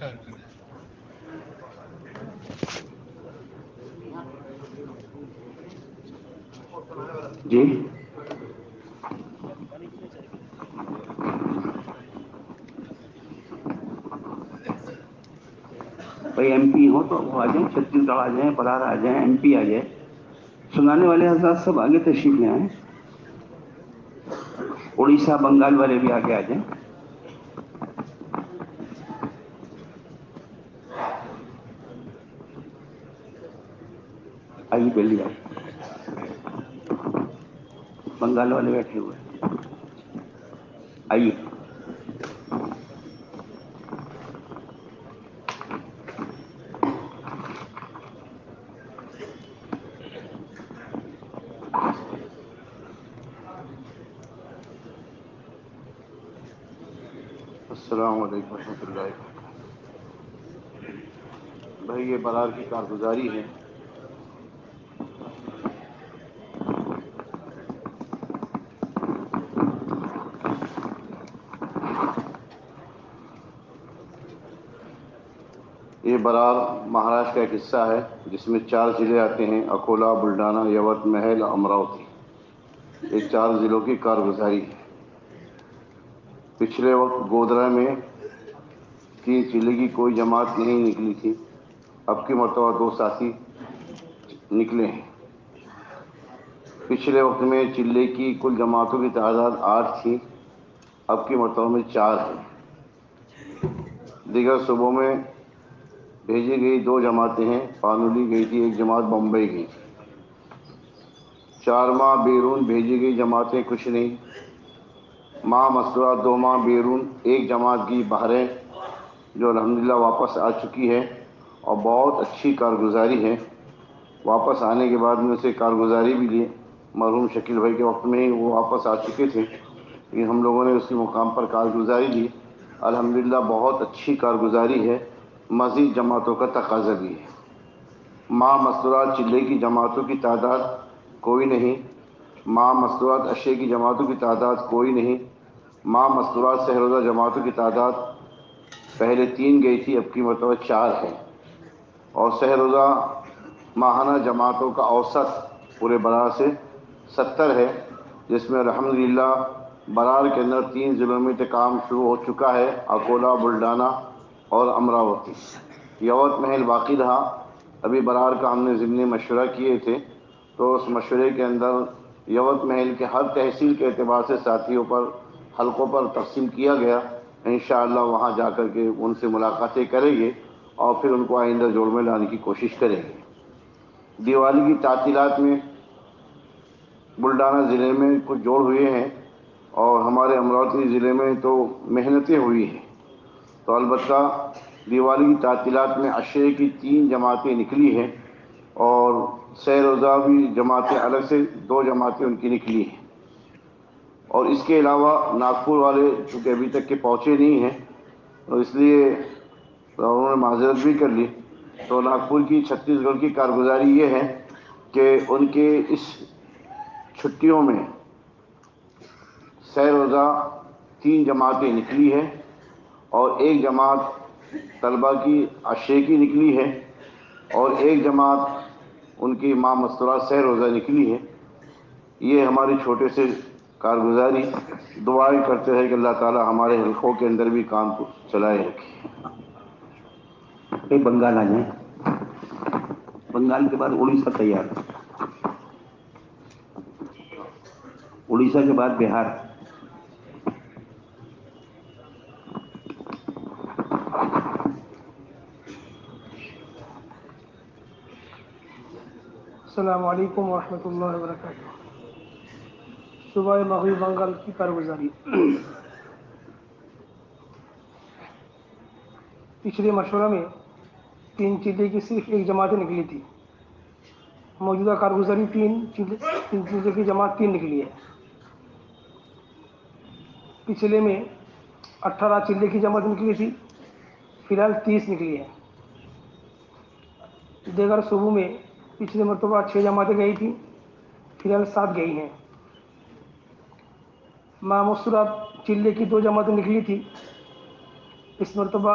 جی بھائی M P ہو تو وہ آ جائیں، چھتیس گڑھ آ جائیں، برار آ جائیں، ایم پی آ جائیں، سنانے والے حضرات سب آگے تشریف لے آئیں، اڑیسہ بنگال والے بھی آگے آ جائیں. آئیے جلدی آئیے، بنگال والے بیٹھے ہوئے ہیں، آئیے. السلام علیکم ورحمۃ اللہ وبرکاتہ. بھائی یہ برار کی کارگزاری ہے. یہ برار مہاراشٹر کا ایک حصہ ہے جس میں 4 ضلع آتے ہیں: اکولا، بلڈانا، یوت محل، امراوتی. یہ 4 ضلعوں کی کارگزاری ہے. پچھلے وقت گودرا میں 3 ضلع کی کوئی جماعت نہیں نکلی تھی، اب کی مرتبہ 2 ساتھی نکلے ہیں. پچھلے وقت میں ضلع کی کل جماعتوں کی تعداد 8 تھی، اب کی مرتبہ میں 4 ہے. دیگر صوبوں میں بھیجی گئی 2 جماعتیں ہیں. پانولی گئی تھی، ایک جماعت بمبئی گئی تھی. 4 ماہ بیرون بھیجی گئی جماعتیں کچھ نہیں. ماہ مسورہ 2 ماہ بیرون ایک جماعت کی بحرین، جو الحمدللہ واپس آ چکی ہے اور بہت اچھی کارگزاری ہے. واپس آنے کے بعد میں اسے کارگزاری بھی دی. مرحوم شکیل بھائی کے وقت میں ہی وہ واپس آ چکے تھے، لیکن ہم لوگوں نے اس کے مقام پر کارگزاری دی. الحمدللہ بہت اچھی کارگزاری ہے. مزید جماعتوں کا تقاضا بھی ہے. ماہ مستورات ضلع کی جماعتوں کی تعداد کوئی نہیں. ماہ مستورات اشے کی جماعتوں کی تعداد کوئی نہیں. ماہ مستورات سہروزہ جماعتوں کی تعداد پہلے 3 گئی تھی، اب کی مرتبہ 4 ہے. اور سہروزہ ماہانہ جماعتوں کا اوسط پورے برار سے 70 ہے، جس میں الحمدللہ برار کے اندر 3 ضلعوں میں کام شروع ہو چکا ہے: اکولا، بلڈانا اور امراوتی. یوت محل باقی رہا. ابھی برار کا ہم نے ضمنی مشورہ کیے تھے، تو اس مشورے کے اندر یوت محل کے ہر تحصیل کے اعتبار سے ساتھیوں پر، حلقوں پر تقسیم کیا گیا. انشاءاللہ وہاں جا کر کے ان سے ملاقاتیں کریں گے اور پھر ان کو آئندہ جوڑ میں لانے کی کوشش کریں گے. دیوالی کی تعطیلات میں بلڈانہ ضلع میں کچھ جوڑ ہوئے ہیں اور ہمارے امراوتی ضلع میں تو محنتیں ہوئی ہیں. تو البتہ دیوالی کی تعطیلات میں عشرے کی 3 جماعتیں نکلی ہیں اور سہ روزہ بھی جماعتیں الگ سے 2 جماعتیں ان کی نکلی ہیں. اور اس کے علاوہ ناگپور والے چونکہ ابھی تک کے پہنچے نہیں ہیں، تو اس لیے انہوں نے معذرت بھی کر لی. تو ناگپور کی 36 گڑھ کی کارگزاری یہ ہے کہ ان کے اس چھٹیوں میں سہ روزہ 3 جماعتیں نکلی ہیں اور ایک جماعت طلبہ کی عشرے کی نکلی ہے اور ایک جماعت ان کی ماہ مستورات سہ روزہ نکلی ہے. یہ ہماری چھوٹے سے کارگزاری. دعائیں کرتے ہیں کہ اللہ تعالی ہمارے حلقوں کے اندر بھی کام کو چلائے رکھے. بنگال آ جائیں، بنگال کے بعد اڑیسہ تیار، اڑیسہ کے بعد بہار. السلام علیکم ورحمۃ اللہ وبرکاتہ. صوبہ مغربی بنگال کی کارگزاری. پچھلے مشورہ میں 3 ضلع کی صرف ایک جماعت نکلی تھی. موجودہ کارگزاری 3 ضلع کی جماعت 3 نکلی ہے. پچھلے میں 18 ضلع کی جماعت نکلی تھی، فی الحال 30 نکلی ہے. دیگر صوبوں میں پچھلے مرتبہ 6 جماعتیں گئی تھیں، فی الحال 7 گئی ہیں. ماہ مستورات ضلع کی 2 جماعتیں نکلی تھی، اس مرتبہ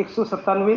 197,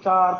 4,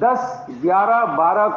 10, 11, 12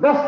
10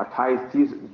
28-30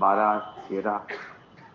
12, 13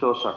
64,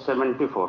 74,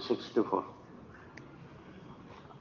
64।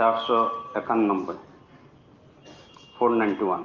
491 491।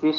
30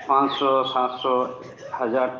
500, 700, 1000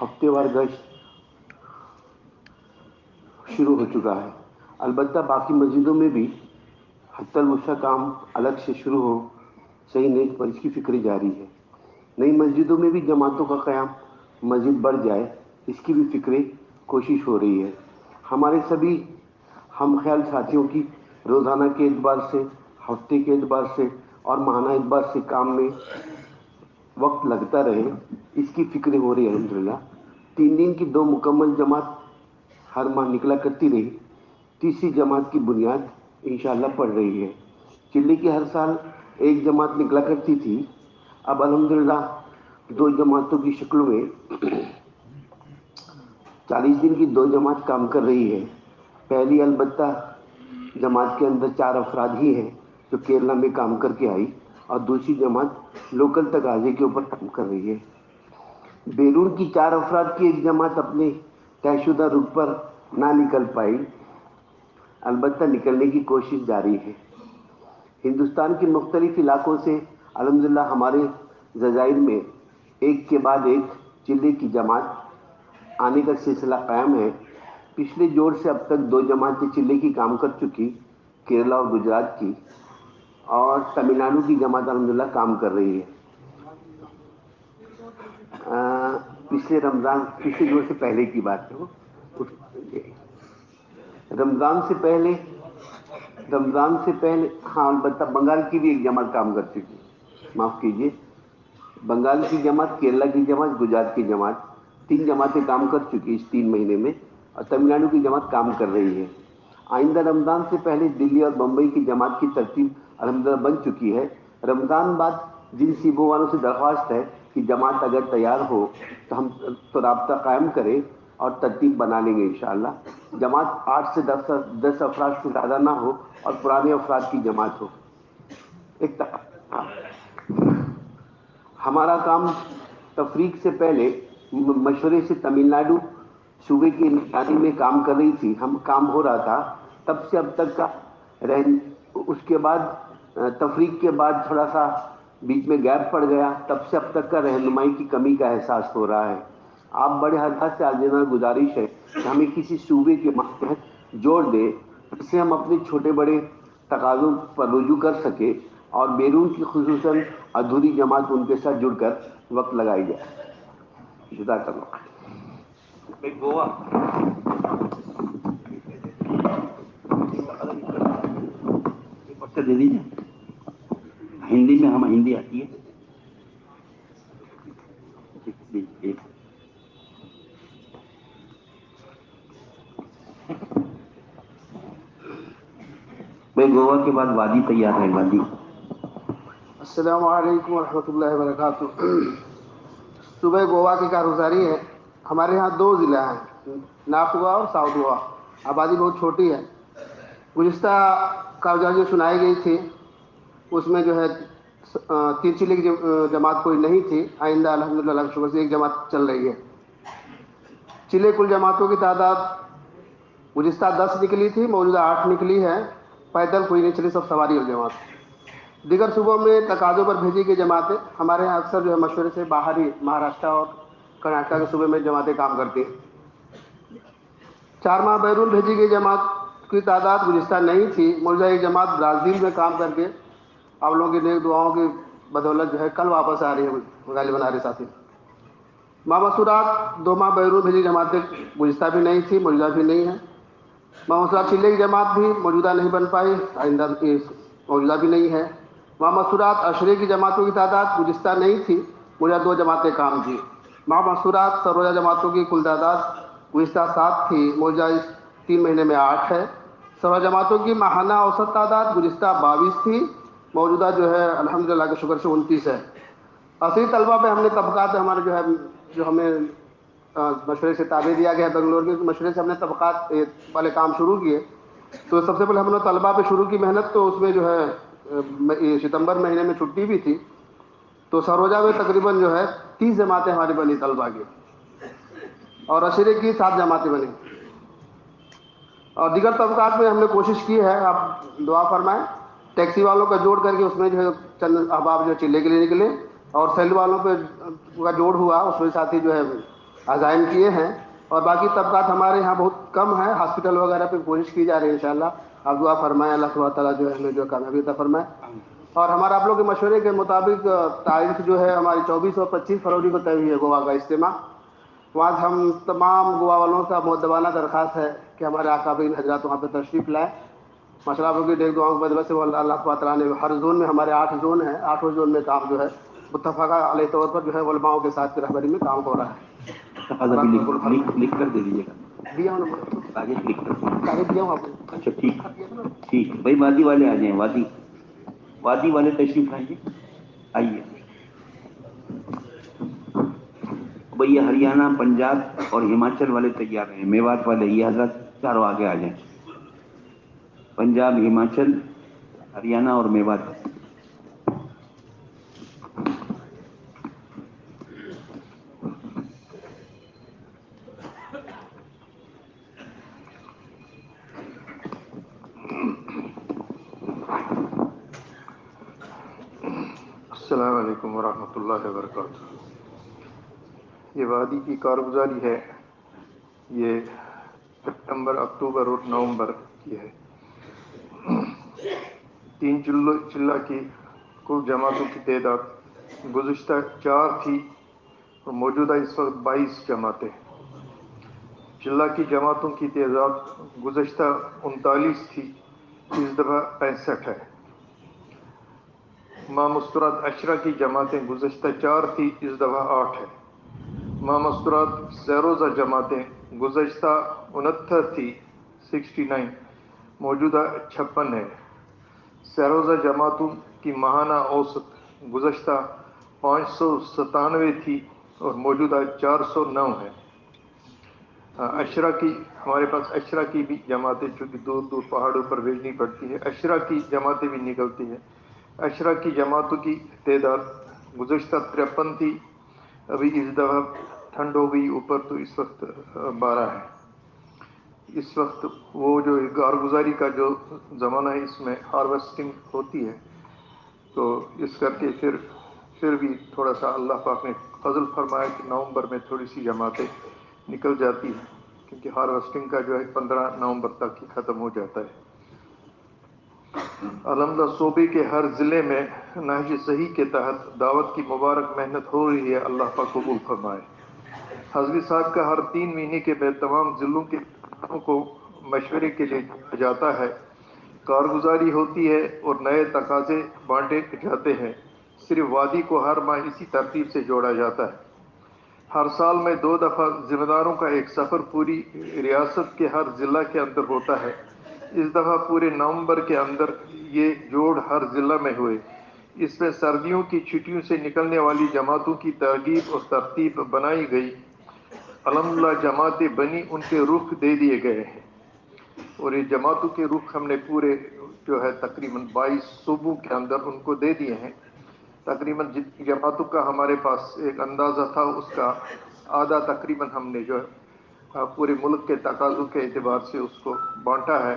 ہفتے وار گشت شروع ہو چکا ہے. البتہ باقی مسجدوں میں بھی حتی الوسع کام الگ سے شروع ہو صحیح نیت پر اس کی فکر جاری ہے. نئی مسجدوں میں بھی جماعتوں کا قیام مزید بڑھ جائے اس کی بھی فکر کوشش ہو رہی ہے. ہمارے سبھی ہم خیال ساتھیوں کی روزانہ کے اعتبار سے، ہفتے کے اعتبار سے اور ماہانہ اعتبار سے کام میں وقت لگتا رہے اس کی فکر ہو رہی ہے. الحمدللہ 3 دن کی 2 مکمل جماعت ہر ماہ نکلا کرتی رہی. تیسری جماعت کی بنیاد انشاءاللہ پڑ رہی ہے. چلے کی ہر سال ایک جماعت نکلا کرتی تھی، اب الحمدللہ 2 جماعتوں کی شکل میں 40 دن کی 2 جماعت کام کر رہی ہے. پہلی البتہ جماعت کے اندر 4 افراد ہی ہیں جو کیرلا میں کام کر کے آئی، اور دوسری جماعت لوکل تقاضے کے اوپر کام کر رہی ہے. بیرون کی 4 افراد کی ایک جماعت اپنے طے شدہ روٹ پر نہ نکل پائی، البتہ نکلنے کی کوشش جاری ہے. ہندوستان کے مختلف علاقوں سے الحمدللہ ہمارے جزائر میں ایک کے بعد ایک چلے کی جماعت آنے کا سلسلہ قائم ہے. پچھلے جوڑ سے اب تک 2 جماعتیں چلے کی کام کر چکی، کیرلا اور گجرات کی، اور تمل ناڈو کی جماعت الحمدللہ کام کر رہی ہے. پچھلے جوڑ سے پہلے کی بات ہے. رمضان سے پہلے ہاں البتہ بنگال کی بھی ایک جماعت کام کر چکی. معاف کیجیے، بنگال کی جماعت، کیرلا کی جماعت، گجرات کی جماعت، 3 جماعتیں کام کر چکی اس 3 مہینے میں، اور تمل ناڈو کی جماعت کام کر رہی ہے. آئندہ رمضان سے پہلے دلی اور بمبئی کی جماعت کی ترتیب الحمدللہ بن چکی ہے. رمضان بعد جن صوبوں والوں سے درخواست ہے کہ جماعت اگر تیار ہو تو رابطہ قائم کرے اور ترتیب بنا لیں گے انشاءاللہ. جماعت 8 سے 10 افراد سے زیادہ نہ ہو اور پرانے افراد کی جماعت ہو. ہمارا کام تفریق سے پہلے مشورے سے تمل ناڈو صوبے کی نگرانی میں کام کر رہی تھی، ہم کام ہو رہا تھا تب سے اب تک کا اس کے بعد تفریق کے بعد تھوڑا سا بیچ میں گیپ پڑ گیا، تب سے اب تک کا رہنمائی کی کمی کا احساس ہو رہا ہے. آپ بڑے حضرات سے عاجزانہ گزارش ہے کہ ہمیں کسی صوبے کے ماتحت جوڑ دیں جس سے ہم اپنے چھوٹے بڑے تقاضوں پر رجوع کر سکیں اور بیرون کی خصوصاً ادھوری جماعت ان کے ساتھ جڑ کر وقت لگائی جائے. جزاک اللہ. گوا سے دے دیجیے. ہندی میں ہم ہندی آتی ہے. بھائی گوا کے بعد وادی تیار ہے. وادی. السلام علیکم ورحمۃ اللہ وبرکاتہ. صوبہ گوا کی کارگزاری ہے. ہمارے یہاں 2 ضلع ہیں، نارتھ گوا اور ساؤتھ گوا. آبادی بہت چھوٹی ہے. گزشتہ کارگزاری جو سنائی گئی تھی اس میں جو ہے 3 چلے کی جماعت کوئی نہیں تھی. آئندہ الحمدللہ اللہ کے شکر سے ایک جماعت چل رہی ہے. چلے کل جماعتوں کی تعداد گزشتہ 10 نکلی تھی، موجودہ 8 نکلی ہے. پیدل کوئی نہیں چلی، سب سواری اور جماعت. دیگر صوبوں میں تقاضوں پر بھیجی گئی جماعتیں ہمارے یہاں اکثر جو ہے مشورے سے باہر ہی مہاراشٹر اور کرناٹک کے صوبے میں جماعتیں کام کرتی ہیں. 4 ماہ بیرون بھیجی گئی جماعت کی تعداد گزشتہ نہیں تھی. موجودہ ایک جماعت برازیل میں کام کر کے آپ لوگوں کی نیک دعاؤں کی بدولت جو ہے کل واپس آ رہی ہے غالباً آ رہی ساتھی. مامسورات 2 ماہ بیرون بھیجی جماعتیں گزشتہ بھی نہیں تھی، موجودہ بھی نہیں ہے. مامسورات چلے کی جماعت بھی موجودہ نہیں بن پائی، آئندہ موجودہ بھی نہیں ہے. مامسورات عشرے کی جماعتوں کی تعداد گزشتہ نہیں تھی، موجودہ 2 جماعتیں کام کی. مامسورات سروجہ جماعتوں کی کل تعداد گزشتہ 7 تھی، موجودہ اس 3 مہینے میں 8 ہے. سروجہ جماعتوں کی ماہانہ اوسط تعداد گزشتہ 22 تھی، موجودہ جو ہے الحمدللہ کے شکر سے 29 ہے. اصلی طلبہ پہ ہم نے طبقات ہمارے جو ہمیں مشورے سے تابع دیا گیا بنگلور کے مشورے سے ہم نے طبقات والے کام شروع کیے. تو سب سے پہلے ہم نے طلبہ پہ شروع کی محنت، تو اس میں جو ہے ستمبر مہینے میں چھٹی بھی تھی، تو سروجہ میں تقریباً جو ہے 30 جماعتیں ہماری بنی طلبہ کی، اور عشرے کی 7 جماعتیں بنی. اور دیگر طبقات میں ہم نے کوشش کی ہے، آپ دعا فرمائیں. ٹیکسی والوں کا جوڑ کر کے اس میں جو ہے چند احباب جو چلے کے لیے نکلے، اور سیل والوں پہ کا جوڑ ہوا، اس میں ساتھی جو ہے عزائم کیے ہیں، اور باقی طبقات ہمارے یہاں بہت کم ہیں، ہاسپٹل وغیرہ پہ کوشش کی جا رہی ہے انشاءاللہ. آپ دعا فرمائیں، اللہ سبحانہ تعالیٰ جو ہے ہمیں جو کامیابی عطا فرمائے. اور ہمارا آپ لوگ کے مشورے کے مطابق تاریخ جو ہے ہماری 24 اور 25 فروری کو طے ہوئی ہے گوا کا اجتماع. وہاں ہم تمام گوا والوں کا مؤدبانہ درخواست ہے کہ ہمارے اکابرین حضرات وہاں پہ تشریف لائیں. ماشاء اللہ، آپ لوگ کی دعاؤں کی مدد سے اللہ سبحانہ تعالیٰ نے ہر زون میں، ہمارے 8 زون ہیں، 8 زون میں کام جو ہے متفقہ علیہ طور پر جو ہے علماؤں کے ساتھ رہبری میں کام ہو رہا ہے. تقاضا بھی لکھ کر دے دیجیے گا. دیا ہوں نمبر، کاغذ لکھ کر. کاغذ دیا ہوں آپ کو. اچھا ٹھیک ہے بھائی. وادی والے آ جائیں، وادی والے تشریف لائیے. آئیے بھائی. یہ ہریانہ، پنجاب اور ہماچل والے تیار ہیں. میوات والے یہ حضرات چاروں آگے آ جائیں. پنجاب، ہماچل، ہریانہ اور میوات. السلام علیکم ورحمۃ اللہ وبرکاتہ. یہ وادی کی کارگزاری ہے، یہ سپتمبر، اکتوبر اور نومبر کی ہے. 3 چلہ کی کل جماعتوں کی تعداد گزشتہ 4 تھی اور موجودہ اس وقت 22 جماعتیں. چلہ کی جماعتوں کی تعداد گزشتہ 39 تھی، اس دفعہ 65 ہے. ماہ مستورات عشرہ کی جماعتیں گزشتہ 4 تھی، اس دفعہ 8 ہے. ماہ مستورات سیروزہ جماعتیں گزشتہ 69 تھی، 69، موجودہ 56 ہے. سیروزہ جماعتوں کی ماہانہ اوسط گزشتہ 597 تھی اور موجودہ 409 ہے. عشرہ کی، ہمارے پاس عشرہ کی بھی جماعتیں، چونکہ دور دور پہاڑوں پر بھیجنی پڑتی ہے، عشرہ کی جماعتیں بھی نکلتی ہیں. عشرہ کی جماعتوں کی تعداد گزشتہ 53 تھی، ابھی اس دفعہ ٹھنڈ ہو گئی اوپر تو اس وقت 12 ہے. اس وقت وہ جو کارگزاری کا جو زمانہ ہے، اس میں ہارویسٹنگ ہوتی ہے، تو اس کر کے پھر بھی تھوڑا سا اللہ پاک نے فضل فرمایا کہ نومبر میں تھوڑی سی جماعتیں نکل جاتی ہیں، کیونکہ ہارویسٹنگ کا جو ہے 15 نومبر تک ہی ختم ہو جاتا ہے. الحمدللہ صوبے کے ہر ضلع میں نہج صحیح کے تحت دعوت کی مبارک محنت ہو رہی ہے، اللہ پاک قبول فرمائے. حضرت صاحب کا ہر 3 مہینے کے بعد تمام ضلعوں کے کو مشورے کے لیے جاتا ہے، کارگزاری ہوتی ہے اور نئے تقاضے بانٹے جاتے ہیں. صرف وادی کو ہر ماہ اسی ترتیب سے جوڑا جاتا ہے. ہر سال میں 2 دفعہ ذمہ داروں کا ایک سفر پوری ریاست کے ہر ضلع کے اندر ہوتا ہے. اس دفعہ پورے نومبر کے اندر یہ جوڑ ہر ضلع میں ہوئے. اس میں سردیوں کی چھٹیوں سے نکلنے والی جماعتوں کی ترغیب اور ترتیب بنائی گئی. الحمدللہ جماعتیں بنی، ان کے رخ دے دیے گئے ہیں، اور یہ جماعتوں کے رخ ہم نے پورے جو ہے تقریباً 22 صوبوں کے اندر ان کو دے دیے ہیں. تقریباً جتنی جماعتوں کا ہمارے پاس ایک اندازہ تھا، اس کا آدھا تقریباً ہم نے جو ہے پورے ملک کے تقاضوں کے اعتبار سے اس کو بانٹا ہے.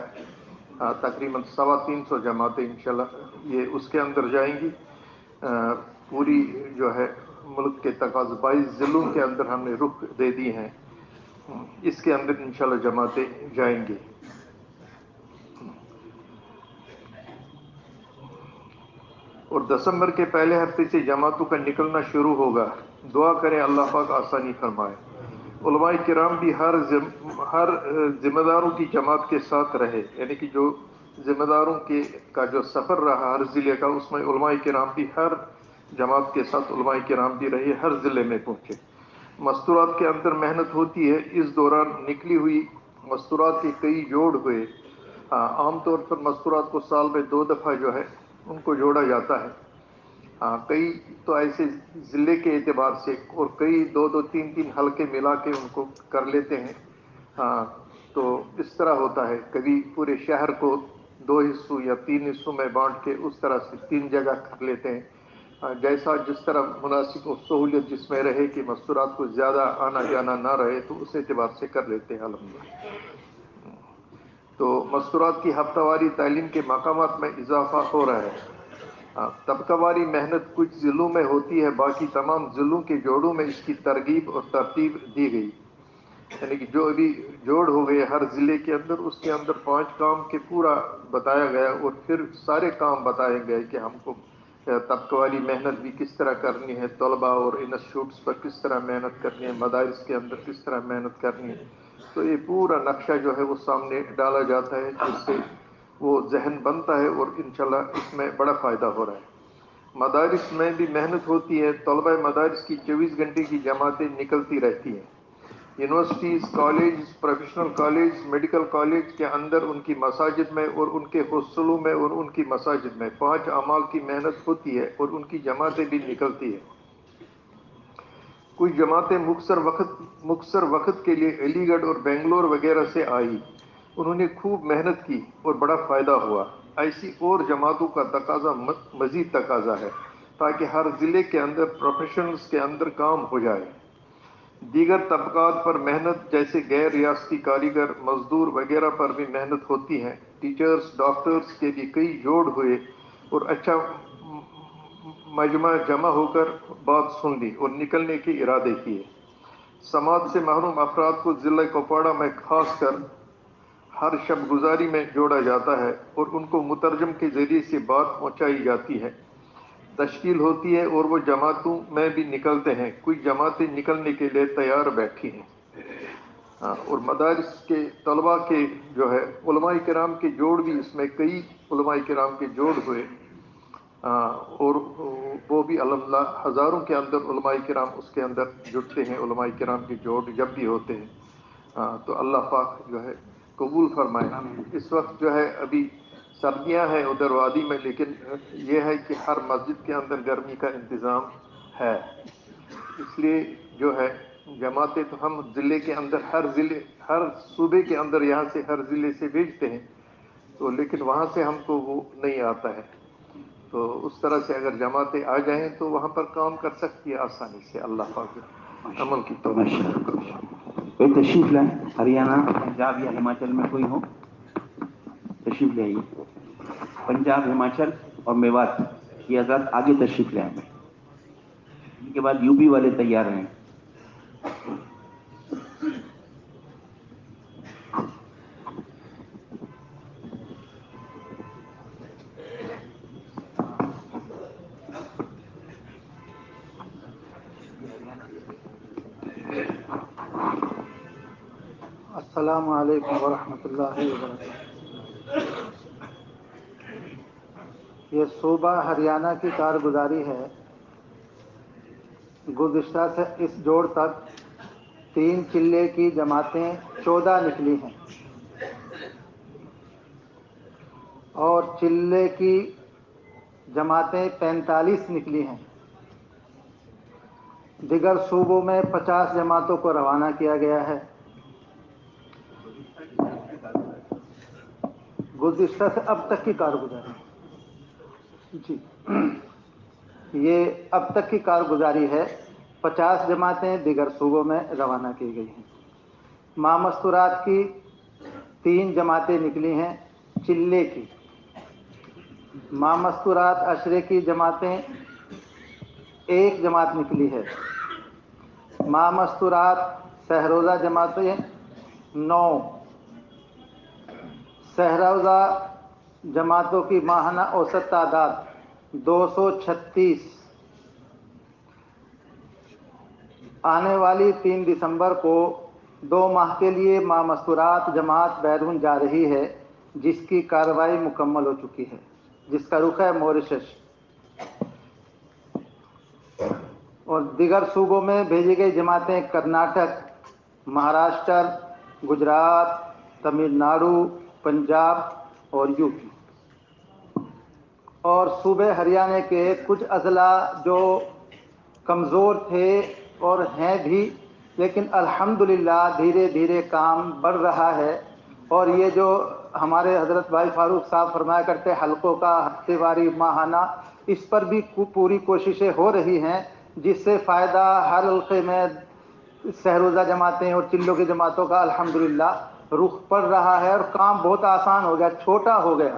تقریباً 350 جماعتیں انشاءاللہ یہ اس کے اندر جائیں گی. پوری جو ہے ملک کے تقاضے 22 ضلعوں کے اندر ہم نے رخ دے دی ہیں، اس کے اندر انشاءاللہ جماعتیں جائیں گی. اور دسمبر کے پہلے ہفتے سے جماعتوں کا نکلنا شروع ہوگا. دعا کریں اللہ پاک آسانی فرمائے. علماء کرام بھی ہر ذمہ داروں کی جماعت کے ساتھ رہے، یعنی کہ جو ذمہ داروں کا جو سفر رہا ہر ضلع کا، اس میں علماء کرام بھی ہر جماعت کے ساتھ علماء کرام بھی رہے، ہر ضلع میں پہنچے. مستورات کے اندر محنت ہوتی ہے. اس دوران نکلی ہوئی مستورات کے کئی جوڑ ہوئے. عام طور پر مستورات کو سال میں 2 دفعہ جو ہے ان کو جوڑا جاتا ہے. کئی تو ایسے ضلع کے اعتبار سے، اور کئی 2 3 حلقے ملا کے ان کو کر لیتے ہیں. تو اس طرح ہوتا ہے، کبھی پورے شہر کو 2 حصوں یا 3 حصوں میں بانٹ کے اس طرح سے 3 جگہ کر لیتے ہیں. جیسا جس طرح مناسب و سہولیت جس میں رہے کہ مستورات کو زیادہ آنا جانا نہ رہے، تو اس اعتبار سے کر لیتے ہیں الحمدللہ. تو مستورات کی ہفتہ واری تعلیم کے مقامات میں اضافہ ہو رہا ہے. طبقہ محنت کچھ ضلعوں میں ہوتی ہے، باقی تمام ضلعوں کے جوڑوں میں اس کی ترغیب اور ترتیب دی گئی، یعنی کہ جو ابھی جوڑ ہو گئے ہر ضلع کے اندر، اس کے اندر 5 کام کے پورا بتایا گیا، اور پھر سارے کام بتائے گئے کہ ہم کو طبقہ والی محنت بھی کس طرح کرنی ہے، طلباء اور انسٹیٹیوٹس پر کس طرح محنت کرنی ہے، مدارس کے اندر کس طرح محنت کرنی ہے. تو یہ پورا نقشہ جو ہے وہ سامنے ڈالا جاتا ہے، جس سے وہ ذہن بنتا ہے، اور انشاءاللہ اس میں بڑا فائدہ ہو رہا ہے. مدارس میں بھی محنت ہوتی ہے، طلبہ مدارس کی 24 گھنٹے کی جماعتیں نکلتی رہتی ہیں. Universities, college, professional college, medical college کے اندر ان کی مساجد میں اور ان کے ہاسٹلوں میں اور ان کی مساجد میں 5 اعمال کی محنت ہوتی ہے، اور ان کی جماعتیں بھی نکلتی ہیں. کچھ جماعتیں مختصر وقت کے لیے علی گڑھ اور بنگلور وغیرہ سے آئی، انہوں نے خوب محنت کی اور بڑا فائدہ ہوا. ایسی اور جماعتوں کا تقاضا مزید تقاضا ہے، تاکہ ہر ضلع کے اندر پروفیشنلز کے اندر کام ہو جائے. دیگر طبقات پر محنت جیسے غیر ریاستی کاریگر، مزدور وغیرہ پر بھی محنت ہوتی ہے. ٹیچرز، ڈاکٹرز کے بھی کئی جوڑ ہوئے اور اچھا مجمع جمع ہو کر بات سن لی اور نکلنے کے ارادے کیے. سماج سے محروم افراد کو ضلع کپواڑہ میں خاص کر ہر شب گزاری میں جوڑا جاتا ہے، اور ان کو مترجم کے ذریعے سے بات پہنچائی جاتی ہے. تشکیل ہوتی ہے اور وہ جماعتوں میں بھی نکلتے ہیں. کچھ جماعتیں نکلنے کے لیے تیار بیٹھی ہیں. اور مدارس کے طلباء کے جو ہے علماء کرام کے جوڑ بھی، اس میں کئی علماء کرام کے جوڑ ہوئے، اور وہ بھی الحمدللہ ہزاروں کے اندر علماء کرام اس کے اندر جڑتے ہیں. علماء کرام کے جوڑ جب بھی ہوتے ہیں تو اللہ پاک جو ہے قبول فرمائے. اس وقت جو ہے ابھی سردیاں ہیں ادھر وادی میں، لیکن یہ ہے کہ ہر مسجد کے اندر گرمی کا انتظام ہے. اس لیے جو ہے جماعتیں تو ہم ضلع کے اندر ہر صوبے کے اندر یہاں سے ہر ضلع سے بھیجتے ہیں، تو لیکن وہاں سے ہم کو وہ نہیں آتا ہے. تو اس طرح سے اگر جماعتیں آ جائیں تو وہاں پر کام کر سکتی ہے آسانی سے. اللہ پاک عمل کی توفیق. کوئی تشریف لائیں، ہریانہ، پنجاب یا ہماچل میں کوئی ہو تشریف لے آئیے. پنجاب، ہماچل اور میوات یہ حضرات آگے تشریف لے آئیں. ان کے بعد یو پی والے تیار ہیں. السلام علیکم ورحمۃ اللہ وبرکاتہ. یہ صوبہ ہریانہ کی کارگزاری ہے. گزشتہ سے اس جوڑ تک 3 چلے کی جماعتیں 14 نکلی ہیں، اور چلے کی جماعتیں 45 نکلی ہیں. دیگر صوبوں میں 50 جماعتوں کو روانہ کیا گیا ہے. گزشتہ سے اب تک کی کارگزاری جی یہ اب تک کی کارگزاری ہے. 50 جماعتیں دیگر صوبوں میں روانہ کی گئی ہیں. ماہ مستورات کی 3 جماعتیں نکلی ہیں چلے کی. ماہ مستورات عشرے کی جماعتیں 1 جماعت نکلی ہے. ماہ مستورات سہروزہ جماعتیں 9. سہروزہ جماعتوں کی ماہانہ اوسط تعداد 236. آنے والی 3 دسمبر کو 2 ماہ کے لیے ماہ مستورات جماعت بیرون جا رہی ہے، جس کی کارروائی مکمل ہو چکی ہے، جس کا رخ ہے موریشس. اور دیگر صوبوں میں بھیجی گئی جماعتیں کرناٹک، مہاراشٹر، گجرات، تمل ناڈو، پنجاب اور یو پی. اور صوبے ہریانہ کے کچھ اضلاع جو کمزور تھے اور ہیں بھی، لیکن الحمدللہ دھیرے دھیرے کام بڑھ رہا ہے. اور یہ جو ہمارے حضرت بھائی فاروق صاحب فرمایا کرتے حلقوں کا ہفتے واری ماہانہ، اس پر بھی پوری کوششیں ہو رہی ہیں، جس سے فائدہ ہر حلقے میں سہروزہ جماعتیں اور چلوں کی جماعتوں کا الحمدللہ رخ پڑ رہا ہے، اور کام بہت آسان ہو گیا، چھوٹا ہو گیا.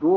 2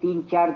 3-4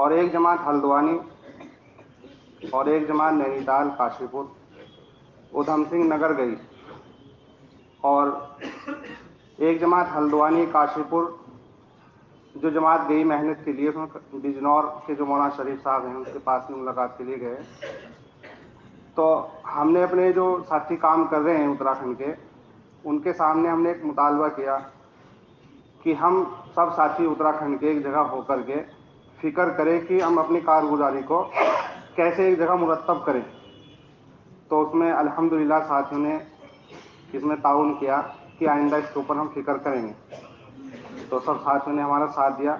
اور ایک جماعت ہلدوانی اور ایک جماعت نینی تال کاشی پور ادھم سنگھ نگر گئی، اور ایک جماعت ہلدوانی کاشی پور جو جماعت گئی محنت کے لیے، اس میں بجنور کے جو مولانا شریف صاحب ہیں ان کے پاس میں ملاقات کے لیے گئے. تو ہم نے اپنے جو ساتھی کام کر رہے ہیں اتراکھنڈ کے، ان کے سامنے ہم نے ایک مطالبہ کیا کہ ہم سب ساتھی اتراکھنڈ کے ایک جگہ ہو کر کے فکر کریں کہ ہم اپنی کارگزاری کو کیسے ایک جگہ مرتب کریں. تو اس میں الحمدللہ ساتھیوں نے اس میں تعاون کیا کہ آئندہ اس کے اوپر ہم فکر کریں گے. تو سب ساتھیوں نے ہمارا ساتھ دیا.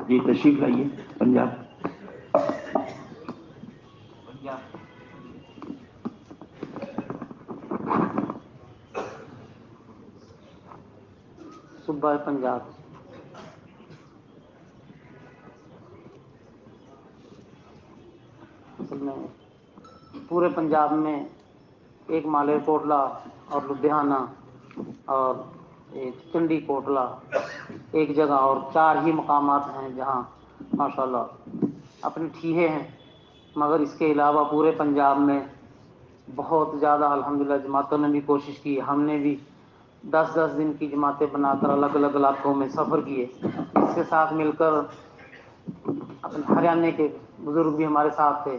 جی تشریف لائیے پنجاب. صوبہ پنجاب. اصل میں پورے پنجاب میں ایک مالیر کوٹلہ اور لدھیانہ اور ایک چنڈی کوٹلہ ایک جگہ، اور 4 ہی مقامات ہیں جہاں ماشاءاللہ اپنے ٹھیے ہیں. مگر اس کے علاوہ پورے پنجاب میں بہت زیادہ الحمدللہ جماعتوں نے بھی کوشش کی. ہم نے بھی 10-10 دن کی جماعتیں بنا کر الگ الگ علاقوں میں سفر کیے. اس کے ساتھ مل کر اپنے ہریانہ کے بزرگ بھی ہمارے ساتھ تھے،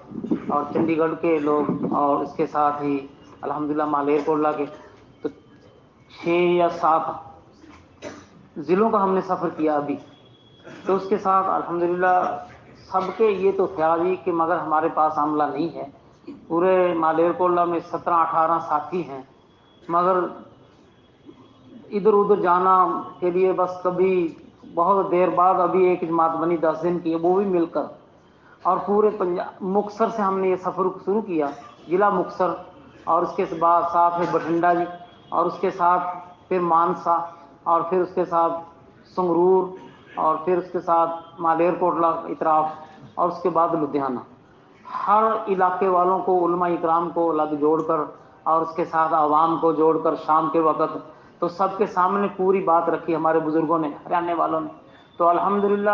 اور چنڈی گڑھ کے لوگ، اور اس کے ساتھ ہی الحمدللہ مالیر کوٹلہ کے. تو 6 یا 7 ضلعوں کا ہم نے سفر کیا ابھی. تو اس کے ساتھ الحمدللہ سب کے یہ تو خیال ہی کہ مگر ہمارے پاس عملہ نہیں ہے. پورے مالیر کوٹلہ میں 17-18 ساتھی ہیں، مگر ادھر ادھر جانا کے لیے بس کبھی بہت دیر بعد ابھی ایک جماعت بنی 10 دن کی، وہ بھی مل کر. اور پورے پنجاب مکتسر سے ہم نے یہ سفر شروع کیا، ضلع مکتسر، اور اس کے بعد ساتھ ہے بٹھنڈا جی، اور اس کے ساتھ پھر مانسا، اور پھر اس کے ساتھ سنگرور، اور پھر اس کے ساتھ مالیر کوٹلہ اطراف، اور اس کے بعد لدھیانہ. ہر علاقے والوں کو، علماء اکرام کو لگ جوڑ کر، اور اس کے ساتھ عوام کو جوڑ کر شام کے وقت تو سب کے سامنے پوری بات رکھی ہمارے بزرگوں نے، ہریانے والوں نے. تو الحمدللہ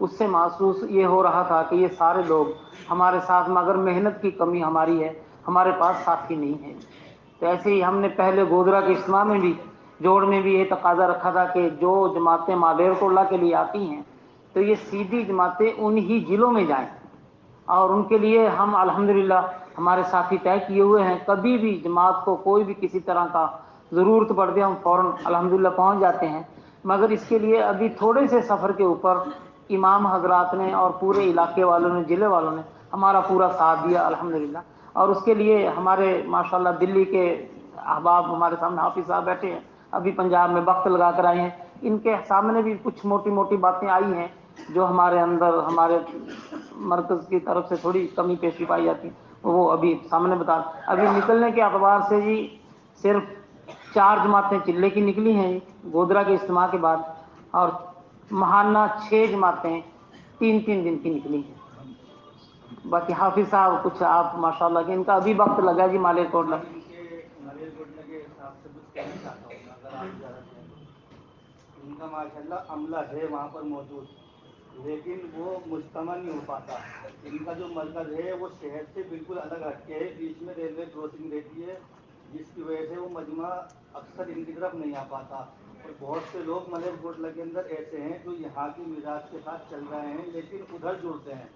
اس سے محسوس یہ ہو رہا تھا کہ یہ سارے لوگ ہمارے ساتھ، مگر محنت کی کمی ہماری ہے، ہمارے پاس ساتھی نہیں ہے. تو ایسے ہی ہم نے پہلے گودرا کے اجتماع میں بھی جوڑ میں بھی یہ تقاضا رکھا تھا کہ جو جماعتیں مالیر کوٹلہ کے لیے آتی ہیں تو یہ سیدھی جماعتیں انہی ضلعوں میں جائیں. اور ان کے لیے ہم الحمدللہ ہمارے ساتھی طے کیے ہوئے ہیں، کبھی بھی جماعت کو کوئی بھی کسی طرح کا ضرورت پڑ دے ہم فوراً الحمدللہ پہنچ جاتے ہیں. مگر اس کے لیے ابھی تھوڑے سے سفر کے اوپر امام حضرات نے اور پورے علاقے والوں نے، ضلع والوں نے ہمارا پورا ساتھ دیا الحمدللہ. اور اس کے لیے ہمارے ماشاءاللہ دلی کے احباب ہمارے سامنے حافظ صاحب بیٹھے ہیں، ابھی پنجاب میں وقت لگا کر آئے ہیں. ان کے سامنے بھی کچھ موٹی موٹی باتیں آئی ہیں جو ہمارے اندر، ہمارے مرکز کی طرف سے تھوڑی کمی پیشی پائی جاتی، وہ ابھی سامنے بتا. ابھی نکلنے کے اعتبار سے جی صرف 4 جماعتیں چلے کی نکلی ہیں گودرا کے اجتماع کے بعد، اور ماہانہ 6 جماعتیں 3-3 دن کی نکلی ہیں. باقی حافظ صاحب کچھ آپ ماشاءاللہ کہ ان کا ابھی وقت لگا جی مالیر کوٹلہ. مالیر کوٹلہ کے حساب سے کچھ کہنا چاہتا ہوں اگر آپ اجازت دیں تو. ان کا ماشاءاللہ عملہ ہے وہاں پر موجود، لیکن وہ مجتمع نہیں ہو پاتا. ان کا جو مرکز ہے وہ شہر سے بالکل الگ ہٹ کے ہے، بیچ میں ریلوے کراسنگ رہتی ہے، جس کی وجہ سے وہ مجمع اکثر ان کی طرف نہیں آ پاتا. اور بہت سے لوگ مالیر کوٹلہ کے اندر ایسے ہیں جو یہاں کی مزاج کے ساتھ چل رہے ہیں لیکن ادھر جڑتے ہیں.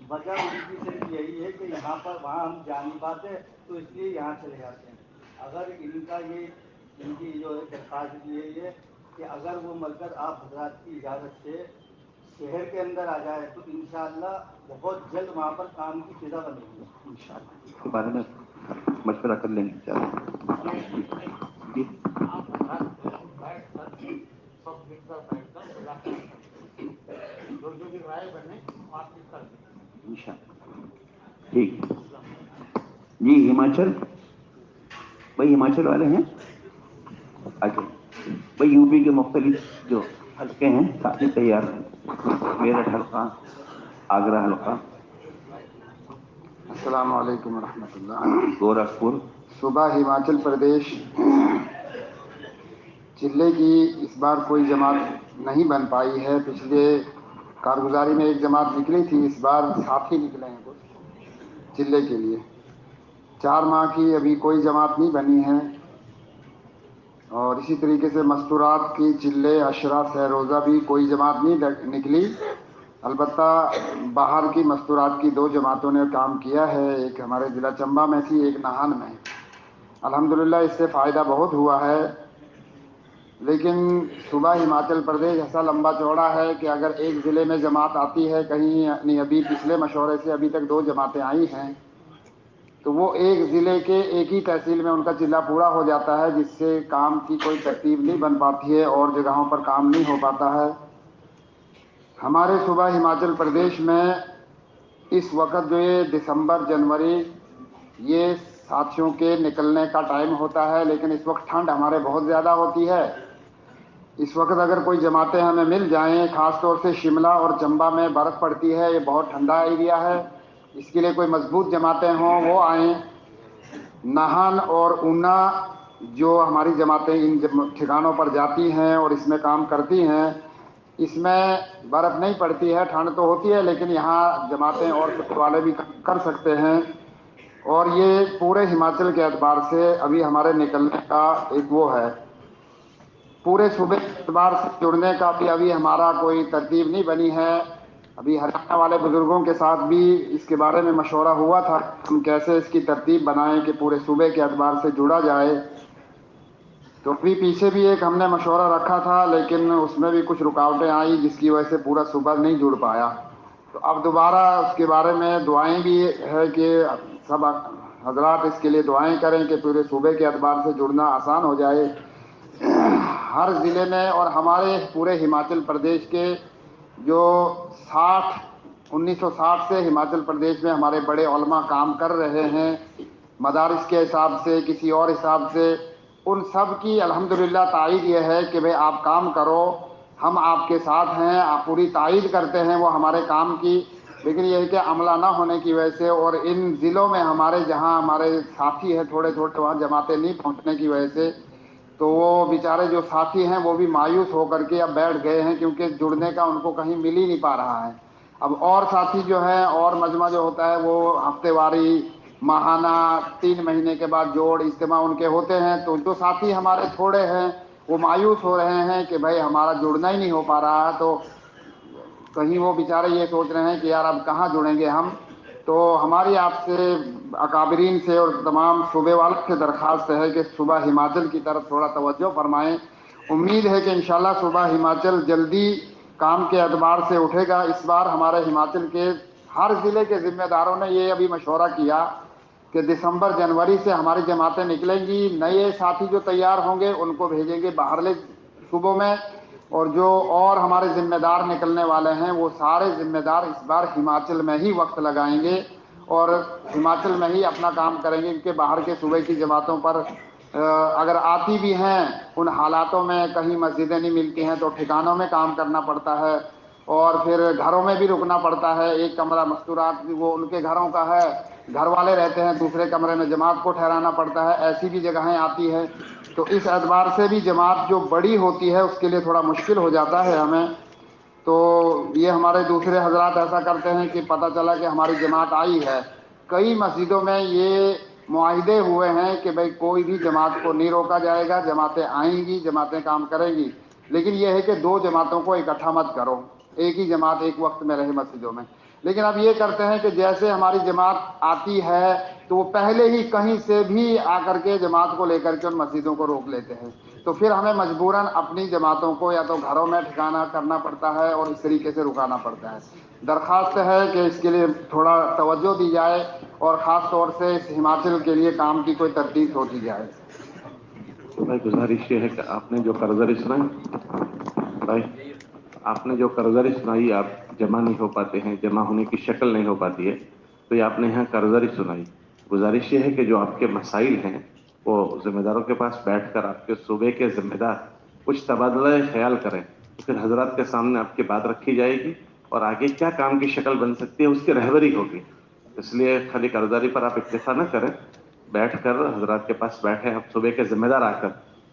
وجہ ان کی صرف یہی ہے کہ یہاں پر وہاں ہم جا نہیں پاتے تو اس لیے یہاں چلے جاتے ہیں. اگر ان کا یہ، ان کی جو درخواست یہ ہے کہ اگر وہ مرکز آپ حضرات کی اجازت سے شہر کے اندر آ جائے تو انشاءاللہ بہت جلد وہاں پر کام کی فضا بنے گی. انشاءاللہ اس کے بارے میں مشورہ کر لیں گے انشاءاللہ. جی آپ حضرات بیٹھ کر سب مل کر بیٹھ کر مذاکرہ جو بھی رائے بنے بات چیت کر دیں انشاءاللہ. ٹھیک ہے جی. ہماچل بھائی، ہماچل والے ہیں آگے بھائی. یو پی کے مختلف جو حلقے ہیں ساتھی تیار ہیں، میرٹھ حلقہ، آگرہ حلقہ، السلام علیکم ورحمۃ اللہ. گورکھپور. صوبہ ہماچل پردیش چلے کی اس بار کوئی جماعت نہیں بن پائی ہے. پچھلے کارگزاری میں ایک جماعت نکلی تھی, اس بار 7 ہی نکلے ہیں کچھ چلے کے لیے. 4 ماہ کی ابھی کوئی جماعت نہیں بنی ہے. اور اسی طریقے سے مستورات کی چلے عشرہ سہ روزہ بھی کوئی جماعت نہیں نکلی. البتہ باہر کی مستورات کی 2 جماعتوں نے کام کیا ہے, ایک ہمارے ضلع چمبا میں تھی, ایک نہان میں. الحمدللہ اس سے فائدہ بہت ہوا ہے. لیکن صوبہ ہماچل پردیش ایسا لمبا چوڑا ہے کہ اگر ایک ضلع میں جماعت آتی ہے کہیں, یعنی ابھی پچھلے مشورے سے ابھی تک 2 جماعتیں آئی ہیں, تو وہ ایک ضلع کے ایک ہی تحصیل میں ان کا چلہ پورا ہو جاتا ہے, جس سے کام کی کوئی ترتیب نہیں بن پاتی ہے اور جگہوں پر کام نہیں ہو پاتا ہے. ہمارے صوبہ ہماچل پردیش میں اس وقت جو یہ دسمبر جنوری یہ ساتھیوں کے نکلنے کا ٹائم ہوتا ہے, لیکن اس وقت ٹھنڈ ہمارے بہت زیادہ ہوتی ہے. اس وقت اگر کوئی جماعتیں ہمیں مل جائیں, خاص طور سے شملہ اور چمبا میں برف پڑتی ہے, یہ بہت ٹھنڈا ایریا ہے, اس کے لیے کوئی مضبوط جماعتیں ہوں وہ آئیں. نہان اور اونا جو ہماری جماعتیں ان ٹھکانوں پر جاتی ہیں اور اس میں کام کرتی ہیں, اس میں برف نہیں پڑتی ہے, ٹھنڈ تو ہوتی ہے, لیکن یہاں جماعتیں اور والے بھی کر سکتے ہیں. اور یہ پورے ہماچل کے اعتبار سے ابھی ہمارے نکلنے کا ایک وہ ہے, پورے صوبے کے اعتبار سے جڑنے کا بھی ابھی ہمارا کوئی ترتیب نہیں بنی ہے. ابھی ہریانہ والے بزرگوں کے ساتھ بھی اس کے بارے میں مشورہ ہوا تھا, ہم کیسے اس کی ترتیب بنائیں کہ پورے صوبے کے اعتبار سے جڑا جائے. تو ابھی پیچھے بھی ایک ہم نے مشورہ رکھا تھا, لیکن اس میں بھی کچھ رکاوٹیں آئیں جس کی وجہ سے پورا صوبہ نہیں جڑ پایا. تو اب دوبارہ اس کے بارے میں دعائیں بھی ہے کہ سب حضرات اس کے لیے دعائیں کریں کہ پورے صوبے کے اعتبار سے جڑنا آسان ہو جائے. ہر ضلع میں اور ہمارے پورے ہماچل پردیش کے جو 1960 سے ہماچل پردیش میں ہمارے بڑے علماء کام کر رہے ہیں, مدارس کے حساب سے کسی اور حساب سے, ان سب کی الحمدللہ تائید یہ ہے کہ بھئی آپ کام کرو, ہم آپ کے ساتھ ہیں, آپ پوری تائید کرتے ہیں وہ ہمارے کام کی. لیکن یہ ہے کہ عملہ نہ ہونے کی وجہ سے اور ان ضلعوں میں ہمارے جہاں ہمارے ساتھی ہیں تھوڑے تھوڑے, وہاں جماعتیں نہیں پہنچنے کی وجہ سے, تو وہ بیچارے جو ساتھی ہیں وہ بھی مایوس ہو کر کے اب بیٹھ گئے ہیں, کیونکہ جڑنے کا ان کو کہیں مل ہی نہیں پا رہا ہے. اب اور ساتھی جو ہیں اور مجمع جو ہوتا ہے وہ ہفتے واری, ماہانہ, 3 مہینے کے بعد جوڑ اجتماع ان کے ہوتے ہیں, تو جو ساتھی ہمارے تھوڑے ہیں وہ مایوس ہو رہے ہیں کہ بھائی ہمارا جڑنا ہی نہیں ہو پا رہا ہے. تو کہیں وہ بیچارے یہ سوچ رہے ہیں کہ یار اب کہاں جڑیں گے ہم. تو ہماری آپ سے اکابرین سے اور تمام صوبے والوں سے درخواست ہے کہ صوبہ ہماچل کی طرف تھوڑا توجہ فرمائیں. امید ہے کہ انشاءاللہ صوبہ ہماچل جلدی کام کے اعتبار سے اٹھے گا. اس بار ہمارے ہماچل کے ہر ضلع کے ذمہ داروں نے یہ ابھی مشورہ کیا کہ دسمبر جنوری سے ہماری جماعتیں نکلیں گی. نئے ساتھی جو تیار ہوں گے ان کو بھیجیں گے باہرلے صوبوں میں, اور جو اور ہمارے ذمہ دار نکلنے والے ہیں وہ سارے ذمہ دار اس بار ہماچل میں ہی وقت لگائیں گے اور ہماچل میں ہی اپنا کام کریں گے. کیونکہ باہر کے صوبے کی جماعتوں پر اگر آتی بھی ہیں, ان حالاتوں میں کہیں مسجدیں نہیں ملتی ہیں تو ٹھکانوں میں کام کرنا پڑتا ہے, اور پھر گھروں میں بھی رکنا پڑتا ہے. ایک کمرہ مستورات وہ ان کے گھروں کا ہے, گھر والے رہتے ہیں, دوسرے کمرے میں جماعت کو ٹھہرانا پڑتا ہے. ایسی بھی جگہیں آتی ہے, تو اس اعتبار سے بھی جماعت جو بڑی ہوتی ہے اس کے لیے تھوڑا مشکل ہو جاتا ہے ہمیں. تو یہ ہمارے دوسرے حضرات ایسا کرتے ہیں کہ پتہ چلا کہ ہماری جماعت آئی ہے, کئی مسجدوں میں یہ معاہدے ہوئے ہیں کہ بھئی کوئی بھی جماعت کو نہیں روکا جائے گا, جماعتیں آئیں گی, جماعتیں کام کریں گی, لیکن یہ ہے کہ 2 جماعتوں کو اکٹھا مت کرو, ایک ہی جماعت ایک وقت میں رہے مسجدوں میں. لیکن اب یہ کرتے ہیں کہ جیسے ہماری جماعت آتی ہے تو وہ پہلے ہی کہیں سے بھی آ کر کے جماعت کو لے کر کے ان مسجدوں کو روک لیتے ہیں. تو پھر ہمیں مجبوراً اپنی جماعتوں کو یا تو گھروں میں ٹھکانا کرنا پڑتا ہے اور اس طریقے سے رکانا پڑتا ہے. درخواست ہے کہ اس کے لیے تھوڑا توجہ دی جائے اور خاص طور سے اس ہماچل کے لیے کام کی کوئی ترتیب سوچی جائے. بھائی گزارش یہ ہے کہ آپ نے جو قرضداری سنائی, بھائی آپ نے جو قرضداری سنائی, آپ جمع نہیں ہو پاتے ہیں, جمع ہونے کی شکل نہیں ہو پاتی ہے, تو یہ آپ نے یہاں قرضداری سنائی. گزارش یہ ہے کہ جو آپ کے مسائل ہیں وہ ذمہ داروں کے پاس بیٹھ کر آپ کے صوبے کے ذمہ دار کچھ تبادلہ خیال کریں, تو پھر حضرات کے سامنے آپ کی بات رکھی جائے گی اور آگے کیا کام کی شکل بن سکتی ہے اس کی رہبری ہوگی. اس لیے خالی قرضداری پر آپ اکتفا نہ کریں, بیٹھ کر حضرات کے پاس بیٹھیں, اب صوبے کے ذمہ دار آ کر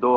2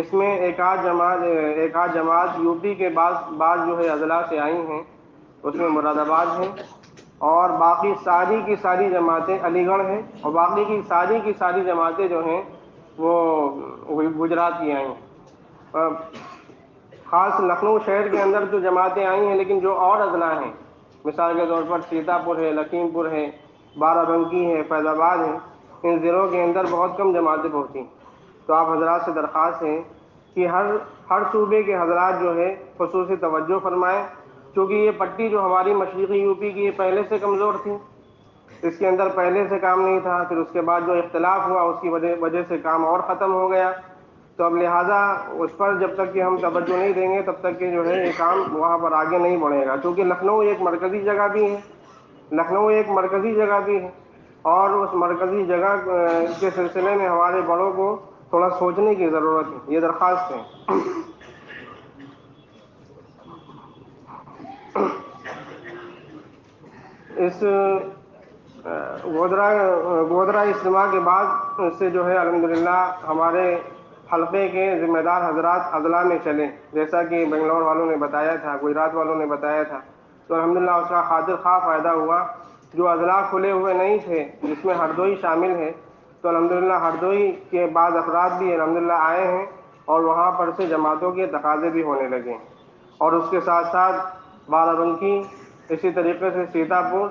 اس میں ایک آدھ جماعت یو پی کے بعض جو ہے اضلاع سے آئی ہیں، اس میں مراد آباد ہیں، اور باقی ساری کی ساری جماعتیں علی گڑھ ہیں، اور باقی کی ساری جماعتیں جو ہیں وہ گجرات کی آئی ہیں۔ خاص لکھنؤ شہر کے اندر جو جماعتیں آئی ہیں، لیکن جو اور اضلاع ہیں، مثال کے طور پر سیتا پور ہے، لکھیم پور ہے، بارہ بنکی ہے، فیض آباد ہے، ان ضلعوں کے اندر بہت کم جماعتیں پہنچی۔ تو آپ حضرات سے درخواست ہے کہ ہر صوبے کے حضرات جو ہے خصوصی توجہ فرمائیں، کیونکہ یہ پٹی جو ہماری مشرقی یو پی کی یہ پہلے سے کمزور تھی، اس کے اندر پہلے سے کام نہیں تھا، پھر اس کے بعد جو اختلاف ہوا اس کی وجہ سے کام اور ختم ہو گیا۔ تو اب لہٰذا اس پر جب تک کہ ہم توجہ نہیں دیں گے تب تک کہ جو ہے یہ کام وہاں پر آگے نہیں بڑھے گا، کیونکہ لکھنؤ ایک مرکزی جگہ بھی ہے، اور اس مرکزی جگہ کے سلسلے میں ہمارے بڑوں کو تھوڑا سوچنے کی ضرورت ہے۔ یہ درخواست ہے۔ اس گودرا اجتماع کے بعد سے جو ہے الحمدللہ ہمارے حلقے کے ذمہ دار حضرات اضلاع میں چلے، جیسا کہ بنگلور والوں نے بتایا تھا، گجرات والوں نے بتایا تھا، تو الحمدللہ اس کا خاطر خواہ فائدہ ہوا۔ جو اضلاع کھلے ہوئے نہیں تھے جس میں ہردوئی شامل ہے، تو الحمدللہ ہردوئی کے بعض افراد بھی الحمدللہ آئے ہیں، اور وہاں پر سے جماعتوں کے تقاضے بھی ہونے لگے ہیں، اور اس کے ساتھ ساتھ بارہ بنکی، اسی طریقے سے سیتا پور،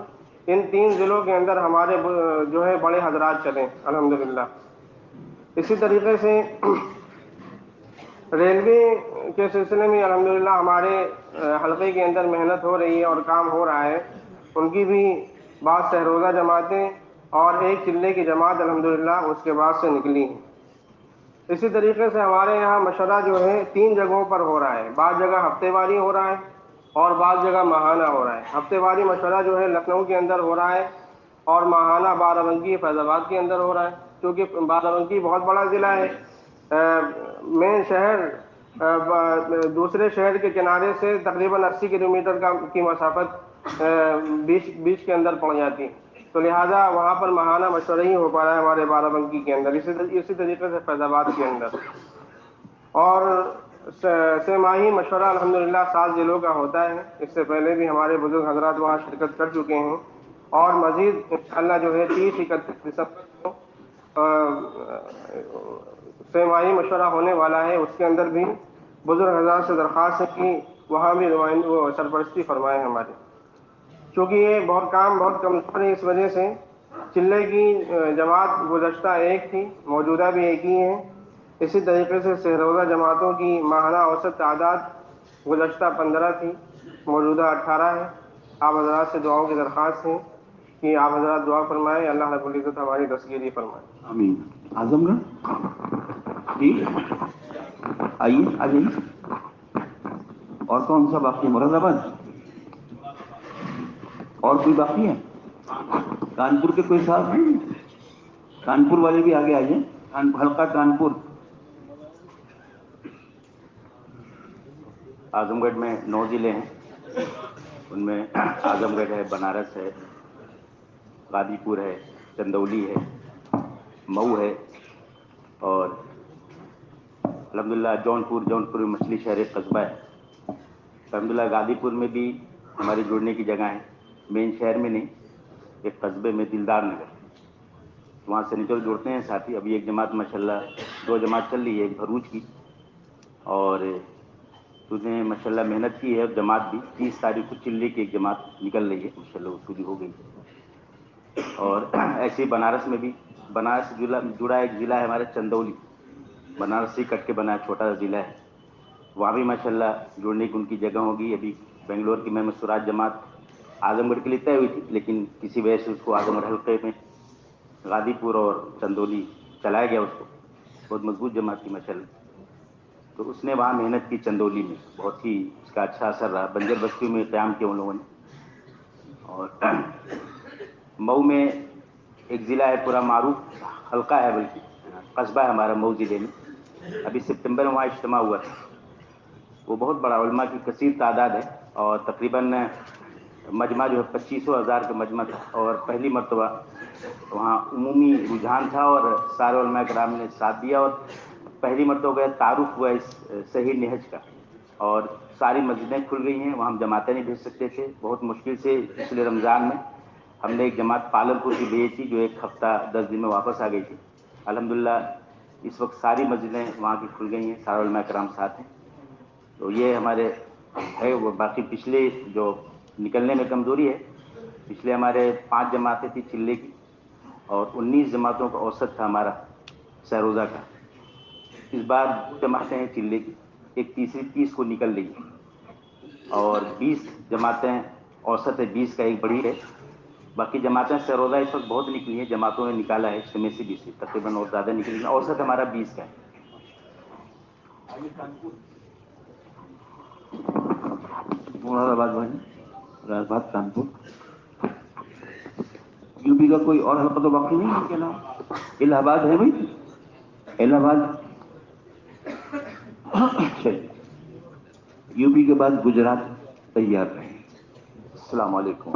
ان 3 ضلعوں کے اندر ہمارے جو ہے بڑے حضرات چلیں الحمدللہ۔ اسی طریقے سے ریلوے کے سلسلے میں الحمدللہ ہمارے حلقے کے اندر محنت ہو رہی ہے اور کام ہو رہا ہے، ان کی بھی بعض شہروزہ جماعتیں اور ایک چلے کی جماعت الحمدللہ اس کے بعد سے نکلی ہیں۔ اسی طریقے سے ہمارے یہاں مشورہ جو ہے 3 جگہوں پر ہو رہا ہے، بعض جگہ ہفتے واری ہو رہا ہے اور بعض جگہ ماہانہ ہو رہا ہے۔ ہفتے واری مشورہ جو ہے لکھنؤ کے اندر ہو رہا ہے، اور ماہانہ بارہ بنکی فیض آباد کے اندر ہو رہا ہے، کیونکہ بارہ بنکی بہت بڑا ضلع ہے، مین شہر دوسرے شہر کے کنارے سے تقریباً 80 کلومیٹر کی مسافت بیچ کے اندر پڑ جاتی ہے، تو لہٰذا وہاں پر ماہانہ مشورہ ہی ہو پا رہا ہے ہمارے بارہ بنکی کے اندر، اسی طریقے سے فیض آباد کے اندر، اور سہ ماہی مشورہ الحمدللہ 7 ضلعوں کا ہوتا ہے۔ اس سے پہلے بھی ہمارے بزرگ حضرات وہاں شرکت کر چکے ہیں، اور مزید انشاءاللہ جو ہے 30-31 دسمبر کو سہ ماہی مشورہ ہونے والا ہے، اس کے اندر بھی بزرگ حضرات سے درخواست ہے کہ وہاں بھی سرپرستی فرمائیں ہماری، کیونکہ یہ کام بہت کمزور ہے، اس وجہ سے چلے کی جماعت گزشتہ ایک تھی، موجودہ بھی ایک ہی ہے۔ اسی طریقے سے شہروزہ جماعتوں کی ماہانہ اوسط تعداد گزشتہ 15 تھی، موجودہ 18 ہے۔ آپ حضرات سے دعاؤں کی درخواست ہے کہ آپ حضرات دعا فرمائیں، اللہ رب العزت ہماری دستگیری فرمائے۔ آمین۔ اعظم گڑھ ٹھیک، آئیے آ جائیے۔ اور کون سا باقی؟ مراد آباد اور کوئی باقی ہے؟ کانپور کے کوئی صاحب ہیں؟ کانپور والے بھی آگے آئیے، حلقہ کانپور۔ اعظم گڑھ میں 9 ضلع ہیں، ان میں اعظم گڑھ ہے، بنارس ہے، غازی پور ہے، چندولی ہے، مئو ہے، اور الحمدللہ جونپور میں مچھلی شہر ایک قصبہ ہے۔ الحمدللہ غازی پور میں بھی ہماری جڑنے کی جگہ ہے، مین شہر میں نہیں، ایک قصبے میں دلدار نگر، وہاں سے جڑتے ہیں ساتھی۔ ابھی ایک جماعت ماشاءاللہ 2 جماعت چل رہی ہے، ایک بھروچ کی، اور تو نے ماشاءاللہ محنت کی ہے، جماعت بھی 30 تاریخ کو چلے کی ایک جماعت نکل رہی ہے، ماشاءاللہ اس کو بھی ہو گئی ہے۔ اور ایسے ہی بنارس میں بھی، بنارس سے جڑا ایک ضلع ہے ہمارے چندولی، بنارس سے کٹ کے بنا چھوٹا سا ضلع ہے، وہاں بھی ماشاءاللہ جڑنے کی ان کی جگہ ہوگی۔ ابھی بنگلور کی محمد سراج جماعت اعظم گڑھ کے لیے طے ہوئی تھی، لیکن کسی وجہ سے اس کو اعظم گڑھ حلقے میں غازی پور اور چندولی چلایا گیا، اس کو بہت مضبوط جماعت کی ماشاءاللہ، تو اس نے وہاں محنت کی، چندولی میں بہت ہی اس کا اچھا اثر رہا، بنجر بستیوں میں قیام کیا ان لوگوں نے۔ اور مئو میں ایک ضلع ہے پورا معروف، حلقہ ہے بلکہ قصبہ ہے ہمارا مئو ضلع میں، ابھی سپتمبر میں وہاں اجتماع ہوا تھا، وہ بہت بڑا، علماء کی کثیر تعداد ہے، اور تقریباً مجمع جو ہے 2500 کا مجمع تھا، اور پہلی مرتبہ وہاں عمومی رجحان تھا، اور سارے علماء کرام نے ساتھ دیا، اور پہلی مرتبہ گیا، تعارف ہوا اس صحیح نہج کا، اور ساری مسجدیں کھل گئی ہیں، وہاں ہم جماعتیں نہیں بھیج سکتے تھے. بہت مشکل سے پچھلے رمضان میں ہم نے ایک جماعت پالنپور کی بھیجی تھی جو ایک ہفتہ 10 دن میں واپس آ گئی تھی. الحمدللہ اس وقت ساری مسجدیں وہاں کی کھل گئی ہیں، سارے علماء کرام ساتھ ہیں. تو یہ ہمارے ہے. وہ باقی پچھلے جو نکلنے میں کمزوری ہے، پچھلے ہمارے 5 جماعتیں تھی چلے کی، اور 19 جماعتوں کا اوسط تھا ہمارا سہروزہ کا. اس بار 2 جماعتیں ہیں چلے کی، ایک تیسری 30 کو نکل رہی ہے، اور 20 جماعتیں اوسط ہے، 20 کا ایک بڑی ہے. باقی جماعتیں سہروزہ اس وقت بہت نکلی ہیں، جماعتوں نے نکالا ہے 6 میں سے 20 تقریباً، اور زیادہ نکلی ہیں. اوسط ہمارا 20 کا ہے. مراد آباد کانپور. یو پی کا کوئی اور حلقہ تو باقی نہیں ہے کیا؟ الہ آباد ہے بھائی، الہ آباد. چلیے یو پی کے بعد گجرات تیار رہے. السلام علیکم.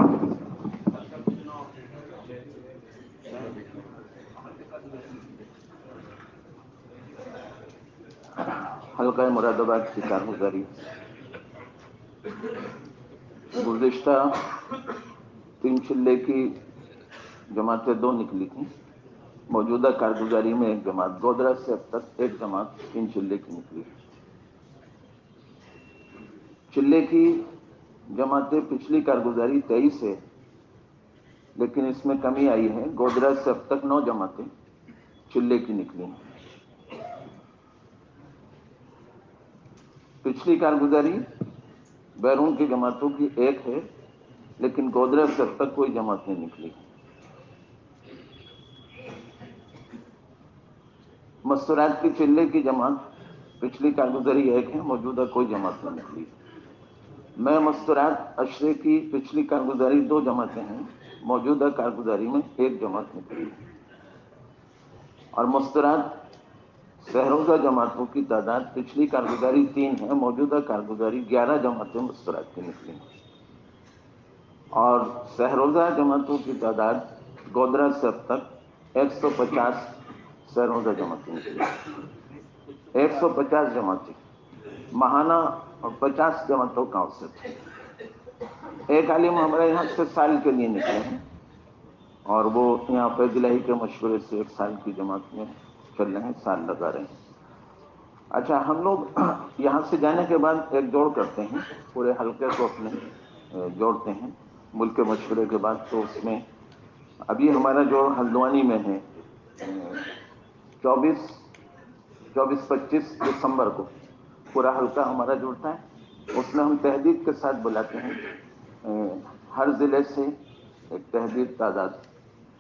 حلقہ مراد آباد کی کارگزاری گزشتہ 3 چلے کی جماعتیں 2 نکلی تھیں. موجودہ کارگزاری میں ایک جماعت، گودرا سے اب تک ایک جماعت 3 چلے کی نکلی. چلے کی جماعتیں پچھلی کارگزاری 23 ہے، لیکن اس میں کمی آئی ہے. گودرا سے اب تک 9 جماعتیں چلے کی نکلی ہیں. پچھلی کارگزاری بیرون کی جماعتوں کی 1 ہے، لیکن گودرا سے اب تک کوئی جماعت نہیں نکلی. مستورات کی چلے کی جماعت پچھلی کارگزاری 1 ہے، موجودہ کوئی جماعت نہیں نکلی. میں مستورات اشرے کی پچھلی کارگزاری 2 جماعتیں ہیں، موجودہ کارگزاری میں 1 جماعت نکلی. اور مستورات سہروزہ جماعتوں کی تعداد پچھلی کارگزاری 3 ہے، موجودہ کارگزاری 11 جماعتیں مستورات کی نکلی. اور سہروزہ جماعتوں کی تعداد گودرا سے اب تک 150 سہروزہ جماعتیں نکلی. 150 جماعتیں ماہانہ اور 50 جماعتوں کا اوسط. ایک عالم ہمارے یہاں سے سال کے لیے نکلے ہیں، اور وہ یہاں فیض الہی کے مشورے سے 1 سال کی جماعت میں چل رہے ہیں، سال لگا رہے ہیں. اچھا، ہم لوگ یہاں سے جانے کے بعد ایک جوڑ کرتے ہیں، پورے حلقے کو اپنے جوڑتے ہیں ملک کے مشورے کے بعد. تو اس میں ابھی ہمارا جوڑ ہلدوانی میں ہے. 24-25 دسمبر کو پورا حلقہ ہمارا جڑتا ہے. اس میں ہم تحدید کے ساتھ بلاتے ہیں. ہر ضلع سے ایک تحدید تعداد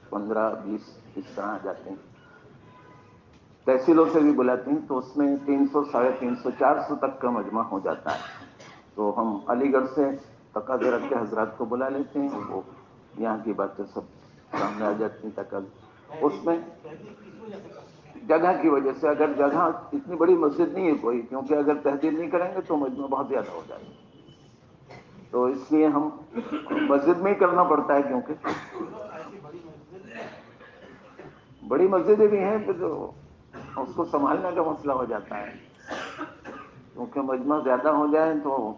15-20 اس طرح جاتے ہیں. تحصیلوں سے بھی بلاتے ہیں، تو اس میں 300, 350, 400 تک کا مجمع ہو جاتا ہے. تو ہم علی گڑھ سے تقاضے رکھ کے حضرات کو بلا لیتے ہیں، وہ یہاں کی باتیں سب سامنے آ جاتی ہیں. تقاضے اس میں جگہ کی وجہ سے، اگر جگہ اتنی بڑی مسجد نہیں ہے کوئی، کیونکہ اگر تحدید نہیں کریں گے تو مجمع بہت زیادہ ہو جائے گا. تو اس لیے ہم مسجد میں ہی کرنا پڑتا ہے، کیونکہ بڑی مسجدیں بھی ہیں کہ جو اس کو سنبھالنے کا مسئلہ ہو جاتا ہے، کیونکہ مجمع زیادہ ہو جائے تو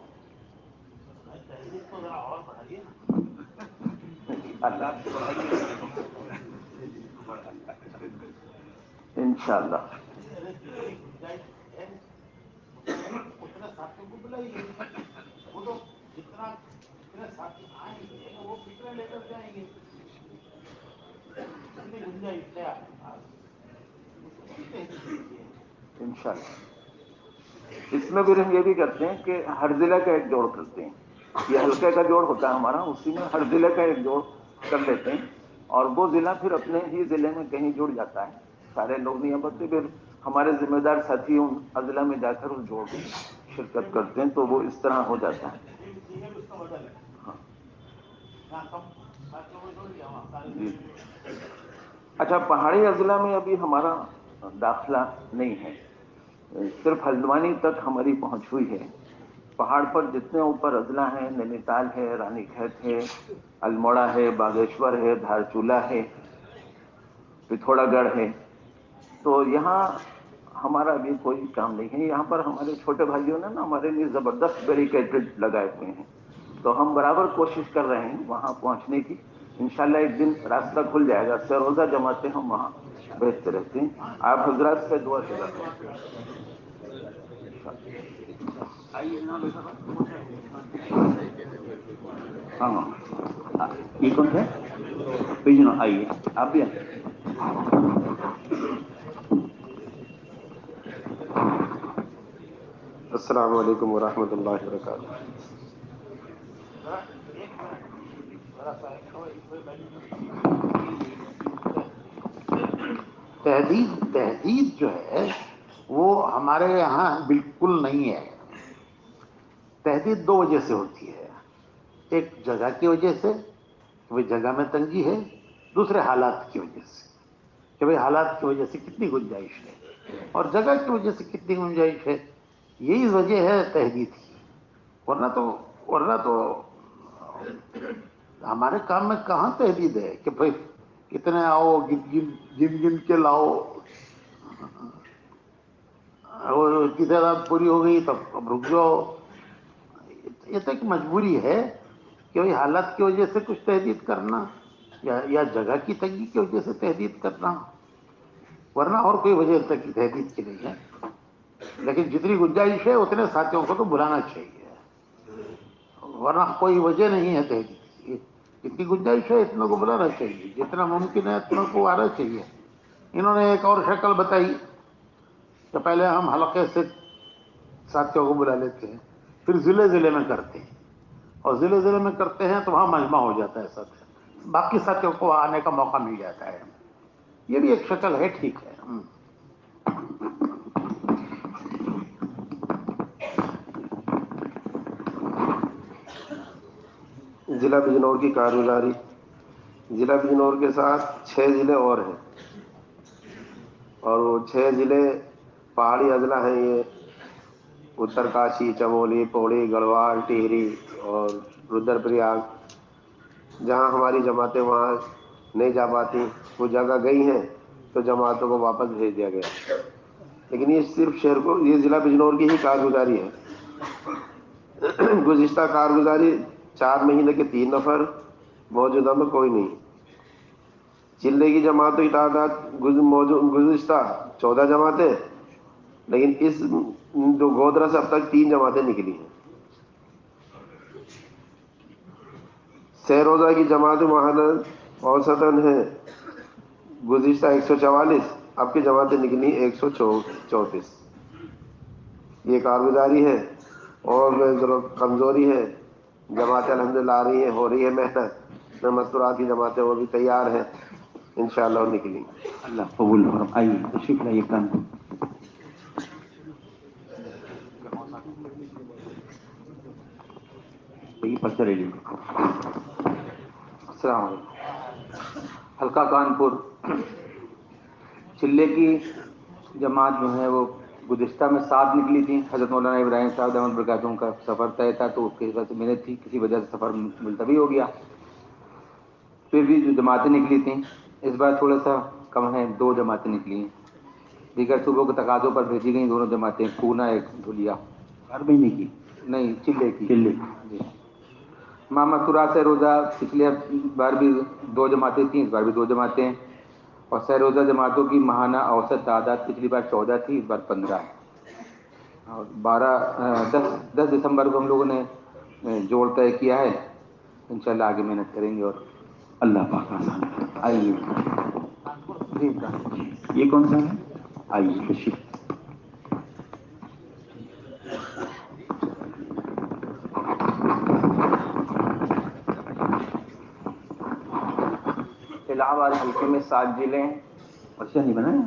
انشاءاللہ. اتنا ساتھیوں کو بلائیے، وہ تو جتنے ساتھی آئیں گے وہ فکریں لے کر جائیں گے. اتنی گنجائش ہے آپ کے پاس، انشاءاللہ. اس میں بھی ہم یہ بھی کرتے ہیں کہ ہر ضلع کا ایک جوڑ کرتے ہیں. یہ حلقے کا جوڑ ہوتا ہے ہمارا، اسی میں ہر ضلع کا ایک جوڑ کر لیتے ہیں، اور وہ ضلع پھر اپنے ہی ضلع میں کہیں جڑ جاتا ہے. سارے لوگ نہیں بنتے، پھر ہمارے ذمہ دار ساتھی ان اضلاع میں جا کر اس جوڑ میں شرکت کرتے ہیں. تو وہ اس طرح ہو جاتا ہے. جی. اچھا، پہاڑی اضلاع میں ابھی ہمارا داخلہ نہیں ہے، صرف ہلدوانی تک ہماری پہنچ ہوئی ہے. پہاڑ پر جتنے اوپر اضلاع ہیں، نینی تال ہے، رانی کھیت ہے، الموڑا ہے، باگیشور ہے، دھارچولہ ہے، پتھوڑا گڑھ ہے، تو یہاں ہمارا بھی کوئی کام نہیں ہے. یہاں پر ہمارے چھوٹے بھائیوں نے نا ہمارے لیے زبردست بیریکیڈ لگائے ہوئے ہیں, تو ہم برابر کوشش کر رہے ہیں وہاں پہنچنے کی. انشاءاللہ ایک دن راستہ کھل جائے گا. سہ روزہ جماعتیں ہم وہاں بھیجتے رہتے ہیں. آپ حضرات سے دعا کریں. ہاں یہ کون ہے پیجنا, آئیے آپ بھی آئیے. السلام علیکم ورحمۃ اللہ وبرکاتہ. تہذیب جو ہے وہ ہمارے یہاں بالکل نہیں ہے. تہذیب دو وجہ سے ہوتی ہے. ایک جگہ کی وجہ سے کہ بھائی جگہ میں تنگی ہے, دوسرے حالات کی وجہ سے کہ بھائی حالات کی وجہ سے کتنی گنجائش ہے اور جگہ کی وجہ سے کتنی گنجائش ہے. یہی وجہ ہے تہذیب کی. ورنہ تو ہمارے کام میں کہاں تحدید ہے کہ بھائی کتنے آؤ, گن کے لاؤ, اور کی تعداد پوری ہو گئی تب اب رک جاؤ. یہ تو ایک مجبوری ہے کہ بھائی حالات کی وجہ سے کچھ تحدید کرنا یا جگہ کی تنگی کی وجہ سے تحدید کرنا, ورنہ اور کوئی وجہ تک کی تحدید کی نہیں ہے. لیکن جتنی گنجائش ہے اتنے ساتھیوں کو تو بلانا چاہیے, ورنہ کوئی وجہ نہیں ہے تحدید کی. جتنی گنجائش ہے اتنا کو بلانا چاہیے, جتنا ممکن ہے اتنا کو آنا چاہیے. انہوں نے ایک اور شکل بتائی کہ پہلے ہم حلقے سے ساتھیوں کو بلا لیتے ہیں, پھر ضلع میں کرتے ہیں, اور ضلع میں کرتے ہیں تو وہاں مجمع ہو جاتا ہے, ساتھ باقی ساتھیوں کو آنے کا موقع مل جاتا ہے. یہ بھی ایک شکل ہے, ٹھیک ہے. ضلع بجنور کی کارگزاری. ضلع بجنور کے ساتھ 6 ضلع اور ہیں, اور وہ 6 ضلع پہاڑی اضلاع ہیں. یہ اترکاشی, چمولی, پوڑی, گڑھوال, ٹہری اور رودر پریاگ. جہاں ہماری جماعتیں وہاں نہیں جا پاتی, وہ جگہ گئی ہیں تو جماعتوں کو واپس بھیج دیا گیا. لیکن یہ صرف شہر کو, یہ ضلع بجنور کی ہی کارگزاری ہے. گزشتہ کارگزاری 4 مہینے کے 3 نفر, موجودہ میں کوئی نہیں. چلے کی جماعتوں کی تعداد گزشتہ 14 جماعتیں, لیکن اس جو گودرا سے اب تک 3 جماعتیں نکلی ہیں. سہ روزہ کی جماعت وحدت اوسطاً ہے گزشتہ 144, اب کی جماعتیں نکلی 134. یہ کارگزاری ہے. اور ضرورت کمزوری ہے, جماعتیں الحمدللہ آ رہی ہیں, ہو رہی ہے محنت. میں مستورات کی جماعتیں وہ بھی تیار ہیں, انشاءاللہ وہ نکلیں. اللہ قبول کرو. آئیے تشریف لائیے کام. پرچہ لے لیجیے. السلام علیکم. حلقہ کانپور چلے کی جماعت جو ہے وہ گزشتہ میں 7 نکلی تھی. حضرت مولانا ابراہیم صاحب دامت برکاتہم کا سفر طے تھا, تو اس کی وجہ سے محنت تھی, کسی وجہ سے سفر ملتوی ہو گیا. پھر بھی جو جماعتیں نکلی تھیں اس بار تھوڑا سا کم ہے, 2 جماعتیں نکلی ہیں. دیگر صوبوں کے تقاضوں پر بھیجی گئیں دونوں جماعتیں, پونا ایک دھولیا. ہر مہینے کی نہیں, چلے کی. چلے جی. محمد سرا سے روزہ پچھلے بار بھی 2 جماعتیں تھیں, اس بار بھی 2 جماعتیں. اور سہ روزہ جماعتوں کی ماہانہ اوسط تعداد پچھلی بار 14 تھی, اس بار 15 ہے. اور 10 دسمبر کو ہم لوگوں نے جوڑ طے کیا ہے. انشاءاللہ آگے محنت کریں گے. اور اللہ پاک آسان کرے. آئیے. جی یہ کون سا ہے؟ آئیے تشریف. الہ آباد حلقے میں 7 ضلع ہیں. پرچہ نہیں بنایا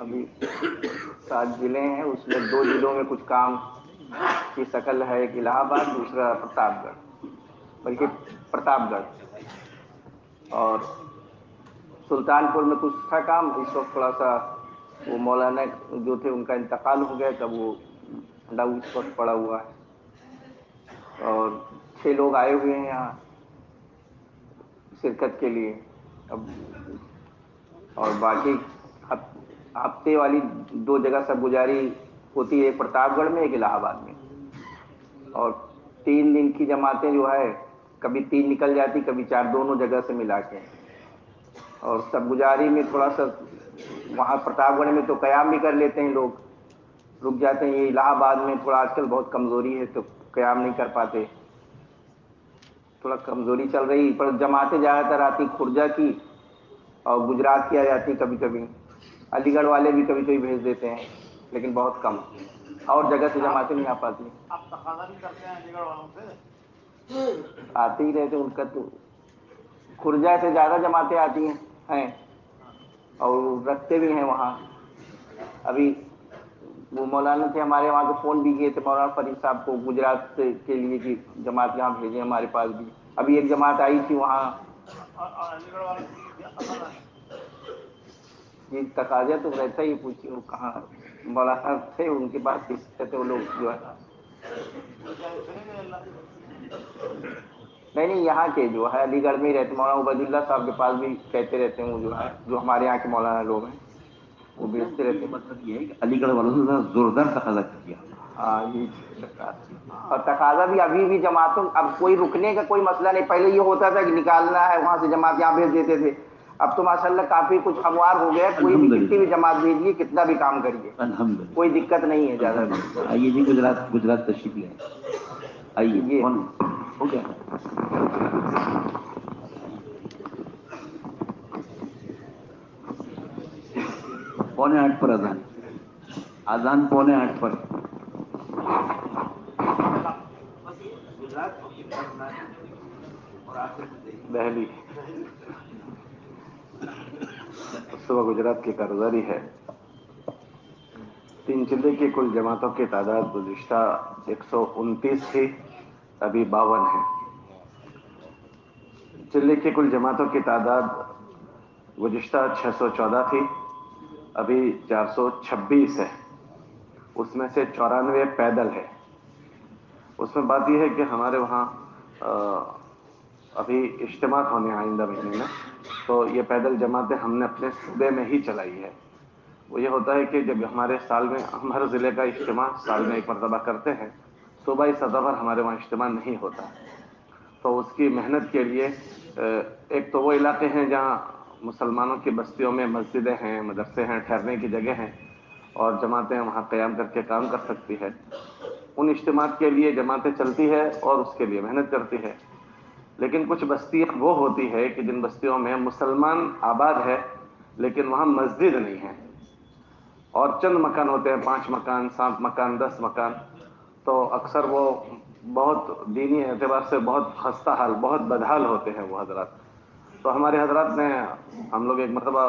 ابھی 7 ضلع ہیں, اس میں 2 ضلعوں میں کچھ کام کی شکل ہے. ایک الہ آباد, دوسرا پرتاپ گڑھ, بلکہ پرتاپ گڑھ. اور سلطان پور میں کچھ تھا کام. اس وقت تھوڑا سا وہ مولانا جو تھے ان کا انتقال ہو گیا, تب وہ ٹھنڈا اس وقت پڑا ہوا ہے. اور 6 لوگ آئے ہوئے ہیں یہاں شرکت کے لیے. اب اور باقی ہفتے والی 2 جگہ سب گزاری ہوتی ہے، ایک پرتاپ گڑھ میں، ایک الہ آباد میں. اور 3 دن کی جماعتیں جو ہے کبھی 3 نکل جاتی، کبھی 4، دونوں جگہ سے ملا کے. اور سب گزاری میں تھوڑا سا وہاں پرتاپ گڑھ میں تو قیام بھی کر لیتے ہیں لوگ، رک جاتے ہیں. یہ الہ آباد میں تھوڑا آج کل بہت کمزوری ہے تو قیام نہیں کر پاتے، تھوڑا کمزوری چل رہی. پر جماعتیں زیادہ تر آتی کھرجا کی اور گجرات کی آ جاتی کبھی کبھی. علی گڑھ والے بھی کبھی کبھی بھیج دیتے ہیں لیکن بہت کم، اور جگہ سے جماعتیں نہیں آ پاتی. آپ تقاضا بھی کرتے ہیں علی گڑھ والوں سے؟ آتے ہی رہتے، ان کا تو کھرجا سے زیادہ جماعتیں آتی ہیں اور رکھتے بھی ہیں وہاں. ابھی وہ مولانا تھے ہمارے وہاں سے فون بھی کیے تھے مولانا فرید صاحب کو گجرات کے لیے کہ جماعت یہاں بھیجیں ہمارے پاس بھی. ابھی ایک جماعت آئی تھی وہاں. اور علی گڑھ والوں سے کیا تقاضا ہے؟ یہ تقاضا تو رہتا ہی، پوچھیے وہ کہاں مولانا تھے ان کے پاس کہتے وہ لوگ جو ہے. نہیں یہاں کے جو ہے علی گڑھ میں ہی رہتے مولانا عبید اللہ صاحب کے پاس بھی کہتے رہتے ہیں وہ جو ہے، جو ہمارے یہاں کے مولانا لوگ ہیں وہ بیچتے رہتے ہیں. مطلب یہ ہے کہ علی گڑھ والوں سے زوردار تقاضا کیا. ہاں یہ اور تقاضا بھی ابھی بھی جماعتوں، اب کوئی رکنے کا کوئی مسئلہ نہیں. پہلے یہ ہوتا تھا کہ نکالنا ہے وہاں سے جماعت یہاں بھیج دیتے تھے. اب تو ماشاءاللہ کافی کچھ ہموار ہو گیا، کوئی بھی کتنی بھی جماعت بھیجیے، کتنا بھی کام کریے، الحمدللہ کوئی دقت نہیں ہے زیادہ. آئیے جی گجرات تشریف لیں. آئیے یہ کون ہو گیا؟ پونے 8 پر اذان 7:45 پر. دہلی صبح گجرات کی کارگزاری ہے. 3 ضلع کی کل جماعتوں کی تعداد گزشتہ 129 تھی، ابھی 52 ہے. ضلع کی کل جماعتوں کی تعداد گزشتہ 614 تھی، ابھی 426 ہے. اس میں سے 94 پیدل ہے. اس میں بات یہ ہے کہ ہمارے وہاں ابھی اجتماع ہونے ہیں آئندہ مہینے میں، تو یہ پیدل جماعتیں ہم نے اپنے صوبے میں ہی چلائی ہے. وہ یہ ہوتا ہے کہ جب ہمارے سال میں ہم ہر ضلع کا اجتماع سال میں 1 مرتبہ کرتے ہیں، صوبائی سطح پر ہمارے وہاں اجتماع نہیں ہوتا. تو اس کی محنت کے لیے ایک تو وہ علاقے ہیں جہاں مسلمانوں کی بستیوں میں مسجدیں ہیں، مدرسے ہیں، ٹھہرنے کی جگہ ہیں اور جماعتیں وہاں قیام کر کے کام کر سکتی ہے. ان اجتماعات کے لیے جماعتیں چلتی ہے اور اس کے لیے محنت کرتی ہے. لیکن کچھ بستیاں وہ ہوتی ہے کہ جن بستیوں میں مسلمان آباد ہے لیکن وہاں مسجد نہیں ہے، اور چند مکان ہوتے ہیں، 5 مکان، 7 مکان، 10 مکان. تو اکثر وہ بہت دینی اعتبار سے بہت خستہ حال، بہت بدحال ہوتے ہیں وہ حضرات. تو ہمارے حضرات نے، ہم لوگ ایک مرتبہ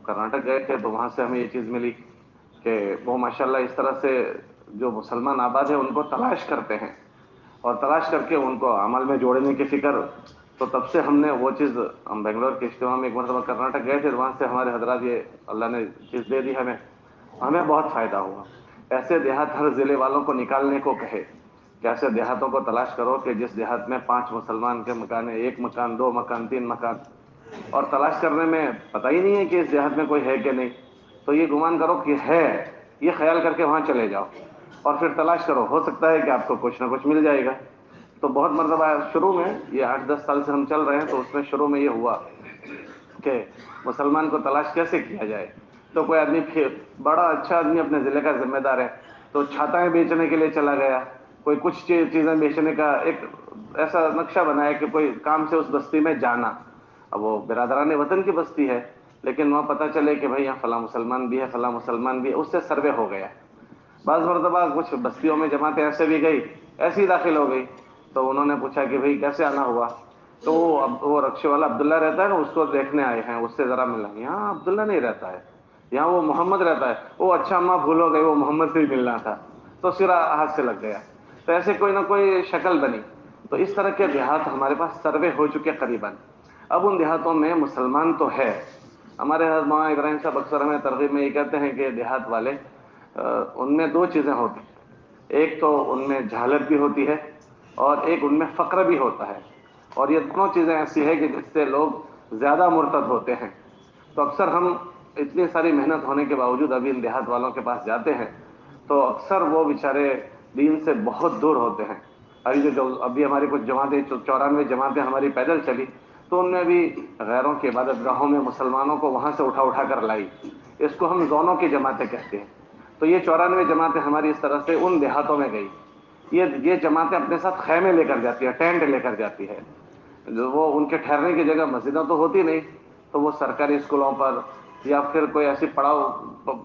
کرناٹک گئے تھے تو وہاں سے ہمیں یہ چیز ملی کہ وہ ماشاءاللہ اس طرح سے جو مسلمان آباد ہیں ان کو تلاش کرتے ہیں اور تلاش کر کے ان کو عمل میں جوڑنے کی فکر. تو تب سے ہم نے وہ چیز، ہم بنگلور کے اجتماع میں ایک مرتبہ کرناٹک گئے تھے، وہاں سے ہمارے حضرات یہ اللہ نے چیز دے دی ہمیں بہت فائدہ ہوا. ایسے دیہات ہر ضلع والوں کو نکالنے کو کہے کہ ایسے دیہاتوں کو تلاش کرو کہ جس دیہات میں 5 مسلمان کے مکان ہیں، 1 مکان، 2 مکان، 3 مکان، اور تلاش کرنے میں پتہ ہی نہیں ہے کہ اس دیہات میں کوئی ہے کہ نہیں. تو یہ گمان کرو کہ ہے، یہ خیال کر کے وہاں چلے جاؤ اور پھر تلاش کرو، ہو سکتا ہے کہ آپ کو کچھ نہ کچھ مل جائے گا. تو بہت مرتبہ شروع میں، یہ 8-10 سال سے ہم چل رہے ہیں، تو اس میں شروع میں یہ ہوا کہ مسلمان کو تلاش کیسے کیا جائے. تو کوئی آدمی بڑا اچھا آدمی اپنے ضلع کا ذمہ دار ہے تو چھاتائیں بیچنے کے لیے چلا گیا، کوئی کچھ چیزیں بیچنے کا ایک ایسا نقشہ بنایا کہ کوئی کام سے اس بستی میں جانا. اب وہ برادران وطن کی بستی ہے لیکن وہاں پتہ چلے کہ بھئی یہاں فلاں مسلمان بھی ہے، فلاں مسلمان بھی ہے، اس سے سروے ہو گیا. بعض مرتبہ کچھ بستیوں میں جماعتیں ایسے بھی گئی، ایسی ہی داخل ہو گئی. تو انہوں نے پوچھا کہ بھئی کیسے آنا ہوا؟ تو وہ رکشے والا عبداللہ رہتا ہے نا، اس کو دیکھنے آئے ہیں، اس سے ذرا ملنا. یہاں عبداللہ نہیں رہتا ہے، یہاں وہ محمد رہتا ہے. وہ اچھا اماں بھول ہو گئی، وہ محمد سے ہی ملنا تھا. تو سرا ہاتھ سے لگ گیا. تو ایسے کوئی نہ کوئی شکل بنی. تو اس طرح کے دیہات ہمارے پاس سروے ہو چکے قریباً. اب ان دیہاتوں میں مسلمان تو ہے. ہمارے مولانا ابراہیم صاحب اکثر ہمیں ترغیب میں یہ کہتے ہیں کہ دیہات والے، ان میں 2 چیزیں ہوتی ہیں. ایک تو ان میں جہالت بھی ہوتی ہے اور ایک ان میں فقر بھی ہوتا ہے. اور یہ دونوں چیزیں ایسی ہیں کہ جس سے لوگ زیادہ مرتد ہوتے ہیں. تو اکثر ہم اتنی ساری محنت ہونے کے باوجود ابھی ان دیہات والوں کے پاس جاتے ہیں تو اکثر وہ بیچارے دین سے بہت دور ہوتے ہیں. ابھی جو ابھی ہماری کچھ جماعتیں 94 جماعتیں ہماری پیدل چلی تو ان میں بھی غیروں کی عبادت گاہوں میں مسلمانوں کو وہاں سے اٹھا کر لائی. اس کو ہم زونوں کی جماعتیں کہتے ہیں. تو یہ 94 جماعتیں ہماری اس طرح سے ان دیہاتوں میں گئی. یہ جماعتیں اپنے ساتھ خیمے لے کر جاتی ہے, ٹینٹ لے کر جاتی ہے. وہ ان کے ٹھہرنے کی جگہ مسجدیں تو ہوتی نہیں, تو وہ سرکاری اسکولوں پر یا پھر کوئی ایسی پڑاؤ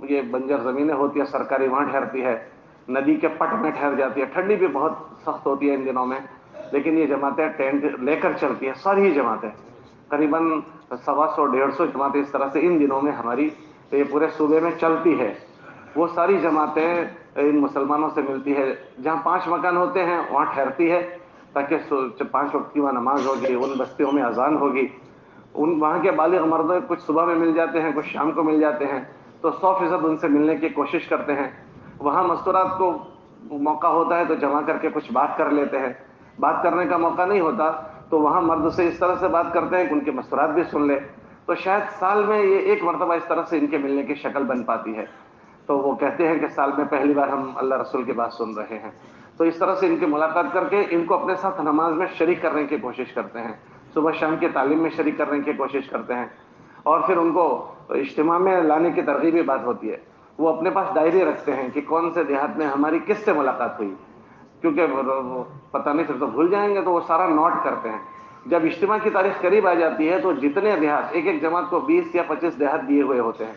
یہ بنجر زمینیں ہوتی ہیں سرکاری, وہاں ٹھہرتی ہے. ندی کے پٹ میں ٹھہر جاتی ہے. ٹھنڈی بھی بہت سخت ہوتی ہے ان دنوں میں, لیکن یہ جماعتیں ٹینٹ لے کر چلتی ہیں. ساری جماعتیں قریباً 100-150 جماعتیں اس طرح سے ان دنوں میں ہماری یہ پورے صوبے میں چلتی ہے. وہ ساری جماعتیں ان مسلمانوں سے ملتی ہے. جہاں 5 مکان ہوتے ہیں وہاں ٹھہرتی ہے تاکہ 5 وقت کی وہاں نماز ہوگی, ان بستیوں میں اذان ہوگی. وہاں کے بالغ مرد کچھ صبح میں مل جاتے ہیں, کچھ شام کو مل جاتے ہیں, تو 100% ان سے ملنے کی کوشش کرتے ہیں. وہاں مستورات کو موقع ہوتا ہے تو جمع کر کے کچھ بات کر لیتے ہیں. بات کرنے کا موقع نہیں ہوتا تو وہاں مرد سے اس طرح سے بات کرتے ہیں کہ ان کے مستورات بھی سن لے. تو شاید سال میں یہ ایک مرتبہ اس طرح سے ان کے ملنے کی شکل بن پاتی ہے. تو وہ کہتے ہیں کہ سال میں پہلی بار ہم اللہ رسول کی بات سن رہے ہیں. تو اس طرح سے ان کی ملاقات کر کے ان کو اپنے ساتھ نماز میں شریک کرنے کی کوشش کرتے ہیں, صبح شام کی تعلیم میں شریک کرنے کی کوشش کرتے ہیں. اور پھر ان کو اجتماع میں لانے کی ترغیبی بات ہوتی ہے. وہ اپنے پاس ڈائری رکھتے ہیں کہ کون سے دیہات میں ہماری کس سے ملاقات ہوئی, کیونکہ پتہ نہیں پھر تو بھول جائیں گے, تو وہ سارا نوٹ کرتے ہیں. جب اجتماع کی تاریخ قریب آ جاتی ہے تو جتنے دیہات, ایک جماعت کو 20 یا 25 دیہات دیے ہوئے ہوتے ہیں,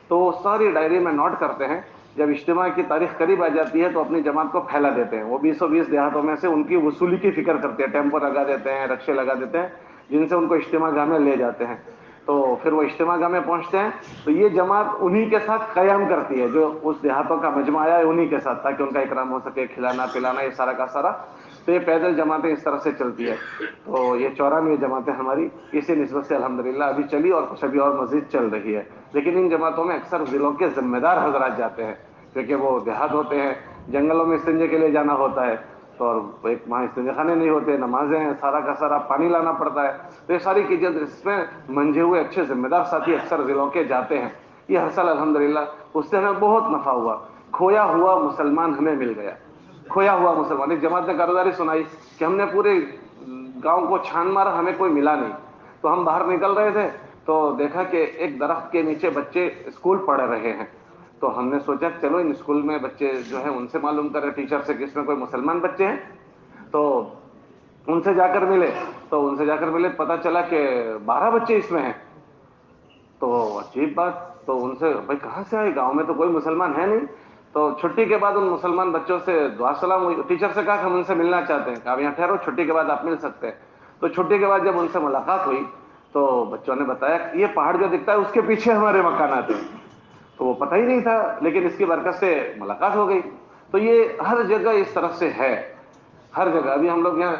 تو وہ ساری ڈائری میں نوٹ کرتے ہیں. جب اجتماع کی تاریخ قریب آ جاتی ہے تو اپنی جماعت کو پھیلا دیتے ہیں. وہ 20 دیہاتوں میں سے ان کی وصولی کی فکر کرتے ہیں, ٹیمپو لگا دیتے ہیں, رکشے لگا دیتے ہیں, جن سے ان کو اجتماع گاہ میں لے جاتے ہیں. تو پھر وہ اجتماع گاہ میں پہنچتے ہیں تو یہ جماعت انہی کے ساتھ قیام کرتی ہے, جو اس دیہاتوں کا مجمع آیا ہے انہی کے ساتھ, تاکہ ان کا اکرام ہو سکے, کھلانا پلانا یہ سارا کا سارا. تو یہ پیدل جماعتیں اس طرح سے چلتی ہے. تو یہ 94 جماعتیں ہماری اسی نسبت سے الحمدللہ ابھی چلی, اور کچھ ابھی اور مزید چل رہی ہے. لیکن ان جماعتوں میں اکثر ضلعوں کے ذمہ دار حضرات جاتے ہیں, کیونکہ وہ دیہات ہوتے ہیں, جنگلوں میں استنجے کے لیے جانا ہوتا ہے, تو اور ایک وہاں استنجے خانے نہیں ہوتے, نمازیں ہیں, سارا کا سارا پانی لانا پڑتا ہے. تو یہ ساری چیزیں اس میں منجھے ہوئے اچھے ذمہ دار ساتھی اکثر ضلعوں کے جاتے ہیں. یہ ہر سال الحمدللہ اس سے ہمیں بہت نفع ہوا. کھویا ہوا مسلمان ہمیں مل گیا. کھویا ہوا مسلمان, ایک جماعت نے کارگزاری سنائی کہ ہم نے پورے گاؤں کو چھان مارا, ہمیں کوئی ملا نہیں. تو ہم باہر نکل رہے تھے تو دیکھا کہ ایک درخت کے نیچے بچے اسکول پڑھ رہے ہیں. تو ہم نے سوچا چلو ان اسکول میں بچے جو ہیں ان سے معلوم کریں ٹیچر سے کہ اس میں کوئی مسلمان بچے ہیں. تو ان سے جا کر ملے, پتہ چلا کہ 12 بچے اس میں ہیں. تو عجیب بات, تو ان سے بھائی کہاں سے آئے, گاؤں میں تو کوئی مسلمان ہے نہیں. تو چھٹی کے بعد ان مسلمان بچوں سے دعا سلام ہوئی. ٹیچر سے کہا کہ ہم ان سے ملنا چاہتے ہیں. کہا اب یہاں ٹھہرو, چھٹی کے بعد آپ مل سکتے ہیں. تو چھٹی کے بعد جب ان سے ملاقات ہوئی تو بچوں نے بتایا کہ یہ پہاڑ جو دکھتا ہے اس کے پیچھے ہمارے مکانات ہیں. تو وہ پتہ ہی نہیں تھا, لیکن اس کی برکت سے ملاقات ہو گئی. تو یہ ہر جگہ اس طرح سے ہے, ہر جگہ. ابھی ہم لوگ یہاں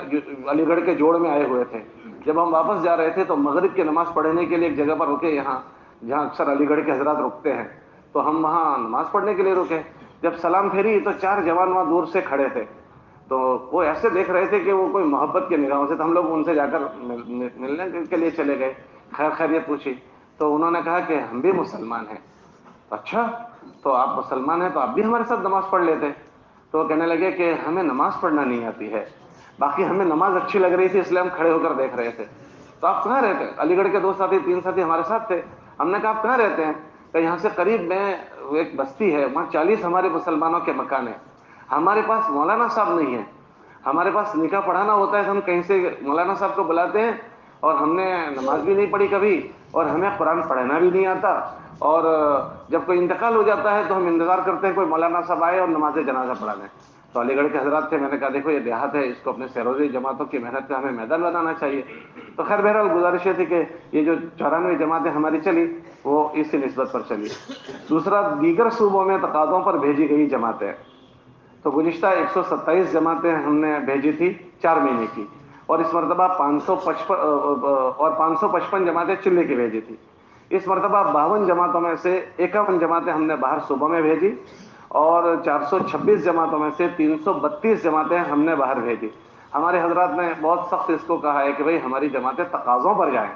علی گڑھ کے جوڑ میں آئے ہوئے تھے. جب ہم واپس جا رہے تھے تو مغرب کی نماز پڑھنے کے لیے ایک جگہ پر رکے, یہاں جہاں اکثر علی گڑھ کے حضرات رکتے ہیں. تو ہم وہاں نماز پڑھنے کے لیے رکے. جب سلام پھیری تو 4 جوان وہاں دور سے کھڑے تھے. تو وہ ایسے دیکھ رہے تھے کہ وہ کوئی محبت کی نگاہوں سے, تو ہم لوگ ان سے جا کر ملنے کے لیے چلے گئے, خیریت پوچھی. تو انہوں نے کہا کہ ہم بھی مسلمان ہیں. اچھا, تو آپ مسلمان ہیں تو آپ بھی ہمارے ساتھ نماز پڑھ لیتے. تو وہ کہنے لگے کہ ہمیں نماز پڑھنا نہیں آتی ہے, باقی ہمیں نماز اچھی لگ رہی تھی اس لیے ہم کھڑے ہو کر دیکھ رہے تھے. تو آپ کہاں رہتے ہیں؟ علی گڑھ کے 2 ساتھی 3 ساتھی ہمارے ساتھ تھے. ہم نے کہا آپ کہاں رہتے ہیں؟ کہ یہاں سے قریب میں ایک بستی ہے, وہاں 40 ہمارے مسلمانوں کے مکان ہیں. ہمارے پاس مولانا صاحب نہیں ہے, ہمارے پاس نکاح پڑھانا ہوتا ہے تو ہم کہیں سے مولانا صاحب کو بلاتے ہیں, اور ہم نے نماز بھی نہیں پڑھی کبھی, اور ہمیں قرآن پڑھنا بھی نہیں آتا. اور جب کوئی انتقال ہو جاتا ہے تو ہم انتظار کرتے ہیں کوئی مولانا صاحب آئے اور نماز جنازہ پڑھا دیں. تو علی گڑھ کے حضرات تھے. میں نے کہا دیکھو یہ دیہات ہے, اس کو اپنے سیروزی جماعتوں کی محنت کا ہمیں میدان بنانا چاہیے. تو خیر بہرحال گزارش یہ تھی کہ یہ جو 94 جماعتیں ہماری چلی وہ اسی نسبت پر چلی. دوسرا, دیگر صوبوں میں تقاضوں پر بھیجی گئی جماعتیں. تو گزشتہ 127 جماعتیں ہم نے بھیجی تھی 4 مہینے کی, اور اس مرتبہ 555 جماعتیں چلے کی بھیجی تھی. اس مرتبہ 52 جماعتوں میں سے 51 جماعتیں ہم نے باہر صوبوں میں بھیجی, اور 426 جماعتوں میں سے 332 جماعتیں ہم نے باہر بھیجی. ہمارے حضرات نے بہت سخت اس کو کہا ہے کہ بھئی ہماری جماعتیں تقاضوں پر جائیں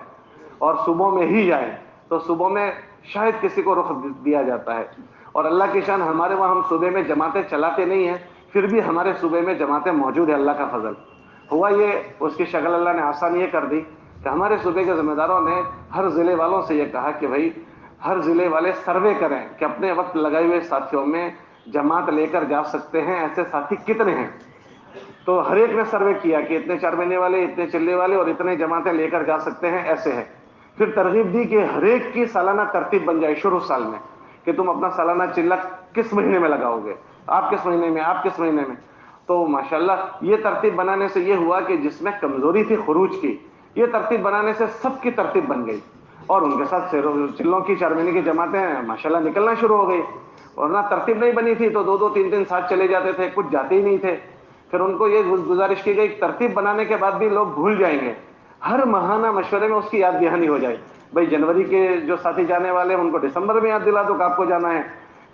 اور صوبوں میں ہی جائیں, تو صوبوں میں شاید کسی کو رخ دیا جاتا ہے. اور اللہ کی شان ہمارے وہاں ہم صوبے میں جماعتیں چلاتے نہیں ہیں, پھر بھی ہمارے صوبے میں جماعتیں موجود ہیں. اللہ کا فضل ہوا یہ, اس کی شکل اللہ نے آسان یہ کر دی کہ ہمارے صوبے کے ذمہ داروں نے ہر ضلع والوں سے یہ کہا کہ بھائی ہر ضلع والے سروے کریں کہ اپنے وقت لگائے ہوئے ساتھیوں میں جماعت لے کر جا سکتے ہیں ایسے ساتھی کتنے ہیں. تو ہر ایک نے سروے کیا کہ اتنے 4 مہینے والے, اتنے چلے والے اور اتنے جماعتیں لے کر جا سکتے ہیں ایسے ہیں. پھر ترغیب دی کہ ہر ایک کی سالانہ ترتیب بن جائے شروع سال میں کہ تم اپنا سالانہ چلہ کس مہینے میں لگاؤ گے, آپ کس مہینے میں, آپ کس مہینے میں. تو ماشاءاللہ یہ ترتیب بنانے سے یہ ہوا کہ جس میں کمزوری تھی خروج کی, یہ ترتیب بنانے سے سب کی ترتیب بن گئی اور ان کے ساتھ چلوں کی 4 مہینے کی جماعتیں ماشاءاللہ نکلنا شروع ہو گئی. ورنہ ترتیب نہیں بنی تھی تو 2-2 3-3 ساتھ چلے جاتے تھے, کچھ جاتے ہی نہیں تھے. پھر ان کو یہ گزارش کی گئی ترتیب بنانے کے بعد بھی لوگ بھول جائیں گے, ہر ماہانہ مشورے میں اس کی یاد دہانی ہو جائے. بھائی جنوری کے جو ساتھی جانے والے ہیں ان کو دسمبر میں یاد دلا دو کہ آپ کو جانا ہے,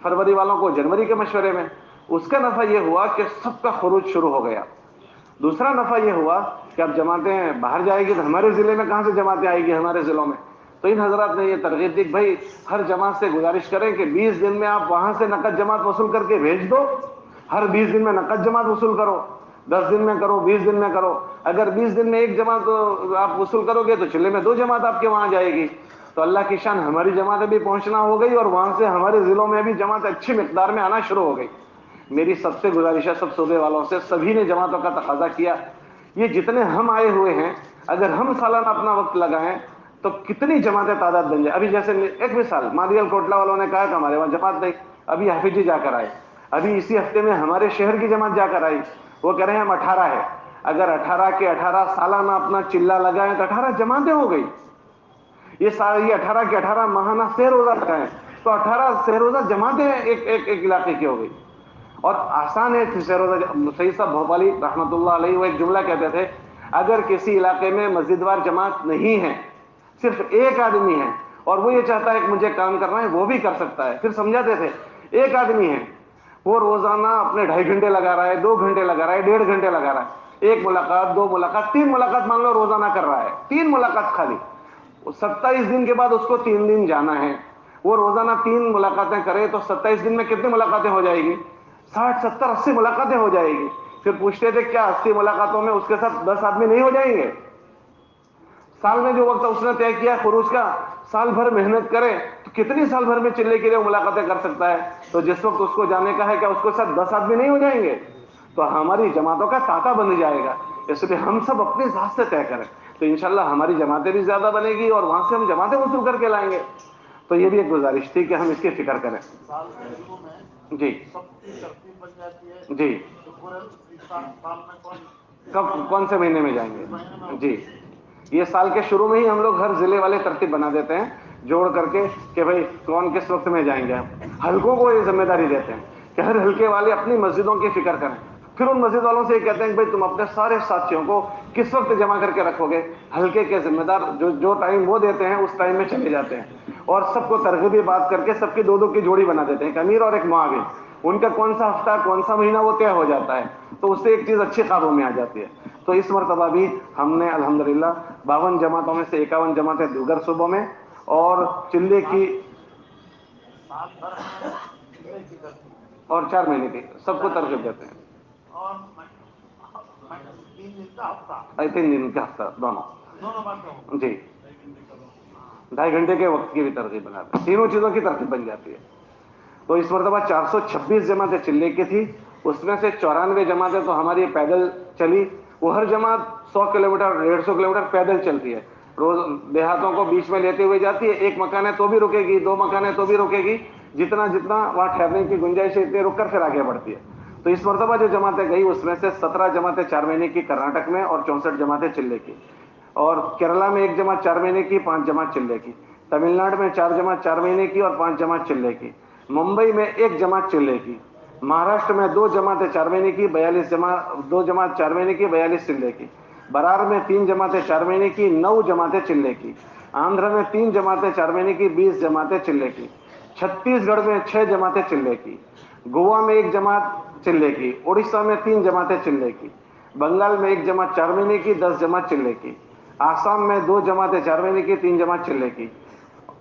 فروری والوں کو جنوری کے مشورے میں. اس کا نفع یہ ہوا کہ سب کا خروج شروع ہو گیا. دوسرا نفع یہ ہوا کہ اب جماعتیں باہر جائے گی تو ہمارے ضلع میں کہاں سے جماعتیں آئے گی ہمارے ضلعوں میں. تو ان حضرات نے یہ ترغیب دی بھائی ہر جماعت سے گزارش کریں کہ 20 دن میں آپ وہاں سے نقد جماعت وصول کر کے بھیج دو. ہر 20 دن میں نقد جماعت وصول کرو, 10 دن میں کرو, 20 دن میں کرو. اگر 20 دن میں ایک جماعت آپ وصول کرو گے تو چلے میں 2 جماعت آپ کے وہاں جائے گی. تو اللہ کی شان ہماری جماعتیں بھی پہنچنا ہو گئی اور وہاں سے ہمارے ضلعوں میں بھی جماعت اچھی مقدار میں آنا شروع ہو گئی. میری سب سے گزارش ہے سب صوبے والوں سے, سبھی نے جماعتوں کا تقاضا کیا. یہ جتنے ہم آئے ہوئے ہیں اگر ہم سالانہ اپنا وقت لگائیں تو کتنی جماعتیں تعداد بن جائے. ابھی جیسے ایک مثال مادیال کوٹلہ والوں نے کہا کہ ہمارے وہاں جماعت نہیں, ابھی حافظ جی جا کر آئے, ابھی اسی ہفتے میں ہمارے شہر کی جماعت جا کر آئی. وہ کہہ رہے ہیں ہم 18 ہے, اگر 18 کے 18 سالانہ اپنا چلہ لگائیں تو 18 جماعتیں ہو گئی. یہ 18 کے 18 ماہانہ سہ روزہ لگائیں تو 18 سہ روزہ جماعتیں ایک علاقے کی ہو گئی. اور آسان ہے سہ روزہ. سید صاحب بھوپالی رحمۃ اللہ علیہ وہ ایک جملہ کہتے تھے, اگر کسی علاقے میں مسجد وار جماعت نہیں ہے, صرف ایک آدمی ہے اور وہ یہ چاہتا ہے کہ مجھے کام کرنا ہے, وہ بھی کر سکتا ہے. پھر سمجھاتے تھے ایک آدمی ہے وہ روزانہ اپنے 2.5 گھنٹے لگا رہا ہے, 2 گھنٹے لگا رہا ہے, 1.5 گھنٹے لگا رہا ہے, 1 ملاقات 2 ملاقات 3 ملاقات مان لو روزانہ کر رہا ہے, 3 ملاقات خالی. 27 دن کے بعد اس کو 3 دن جانا ہے. وہ روزانہ 3 ملاقاتیں کرے تو 27 دن میں کتنی ملاقاتیں ہو جائے گی؟ 60 70 80 ملاقاتیں ہو جائے گی. پھر پوچھتے تھے کیا 80 ملاقاتوں میں اس کے ساتھ 10 آدمی نہیں ہو جائیں گے؟ سال میں جو وقت اس نے طے کیا خروج کا, سال بھر محنت کرے تو کتنی سال بھر میں چلے کے لیے ملاقاتیں کر سکتا ہے. تو جس وقت اس کو جانے کا ہے کیا اس کے ساتھ 10 آدمی نہیں ہو جائیں گے؟ تو ہماری جماعتوں کا تاتا بن جائے گا. اس لیے ہم سب اپنے ذات سے طے کریں تو انشاءاللہ ہماری جماعتیں بھی زیادہ بنے گی اور وہاں سے ہم جماعتیں وصول کر کے لائیں گے. تو یہ بھی ایک گزارش تھی کہ ہم اس کی فکر کریں. جی جی کون سے مہینے میں جائیں گے؟ جی یہ سال کے شروع میں ہی ہم لوگ ہر ضلع والے ترتیب بنا دیتے ہیں جوڑ کر کے کہ بھائی کون کس وقت میں جائیں گے. حلقوں کو یہ ذمہ داری دیتے ہیں کہ ہر حلقے والے اپنی مسجدوں کی فکر کریں. پھر ان مسجد والوں سے یہ کہتے ہیں کہ بھائی تم اپنے سارے ساتھیوں کو کس وقت جمع کر کے رکھو گے. حلقے کے ذمہ دار جو ٹائم وہ دیتے ہیں اس ٹائم میں چلے جاتے ہیں اور سب کو ترغیبی بات کر کے سب کی 2-2 کی جوڑی بنا دیتے ہیں, ایک امیر اور ایک معاون. ان کا کون سا ہفتہ کون سا مہینہ وہ طے ہو جاتا ہے تو اس سے ایک چیز اچھی قابو میں آ جاتی ہے. تو اس مرتبہ بھی ہم نے الحمدللہ 52 جماعتوں میں سے 51 جماعتیں دیگر صوبوں میں اور چلے کی اور 4 مہینے کی سب کو ترغیب دیتے ہیں. 3 دن کا ہفتہ دونوں جی 2.5 گھنٹے کے وقت کی بھی ترغیب بناتے ہیں. تینوں چیزوں کی ترغیب بن جاتی ہے. تو اس مرتبہ 426 جماعتیں چلے کی تھی, اس میں سے 94 جماعتیں تو ہماری پیدل چلی. وہ ہر جماعت 100 کلومیٹر 150 کلومیٹر پیدل چلتی ہے. روز دیہاتوں کو بیچ میں لیتے ہوئے جاتی ہے. 1 مکان ہے تو بھی رکے گی, 2 مکان ہے تو بھی رکے گی, جتنا وہاں ٹھہرنے کی گنجائش ہے اتنے رک کر پھر آگے بڑھتی ہے. تو اس مرتبہ جو جماعتیں گئی اس میں سے 17 جماعتیں 4 مہینے کی کرناٹک میں اور 64 جماعتیں چلے کی. اور کیرلا میں 1 جماعت 4 مہینے کی 5 جماعت چلے کی. تمل ناڈو میں 4 جماعت 4 مہینے کی اور 5 جماعت چلے کی. ممبئی میں 1 جماعت چلے کی. مہاراشٹر میں 2 جماعتیں 4 مہینے کی 2 جماعت 4 مہینے کی 42 چلے کی. برار میں 3 جماعتیں 4 مہینے کی 9 جماعتیں چلے کی. آندھرا میں 3 جماعتیں 4 مہینے کی 20 جماعتیں چلے کی. چھتیس گڑھ میں 6 جماعتیں چلے کی. گوا میں 1 جماعت چلے کی. اڑیسہ میں 3 جماعتیں چلے کی. بنگال میں 1 جماعت 4 مہینے کی 10 جماعت چلے کی. آسام میں 2 جماعتیں 4 مہینے کی 3 جماعت چلے کی.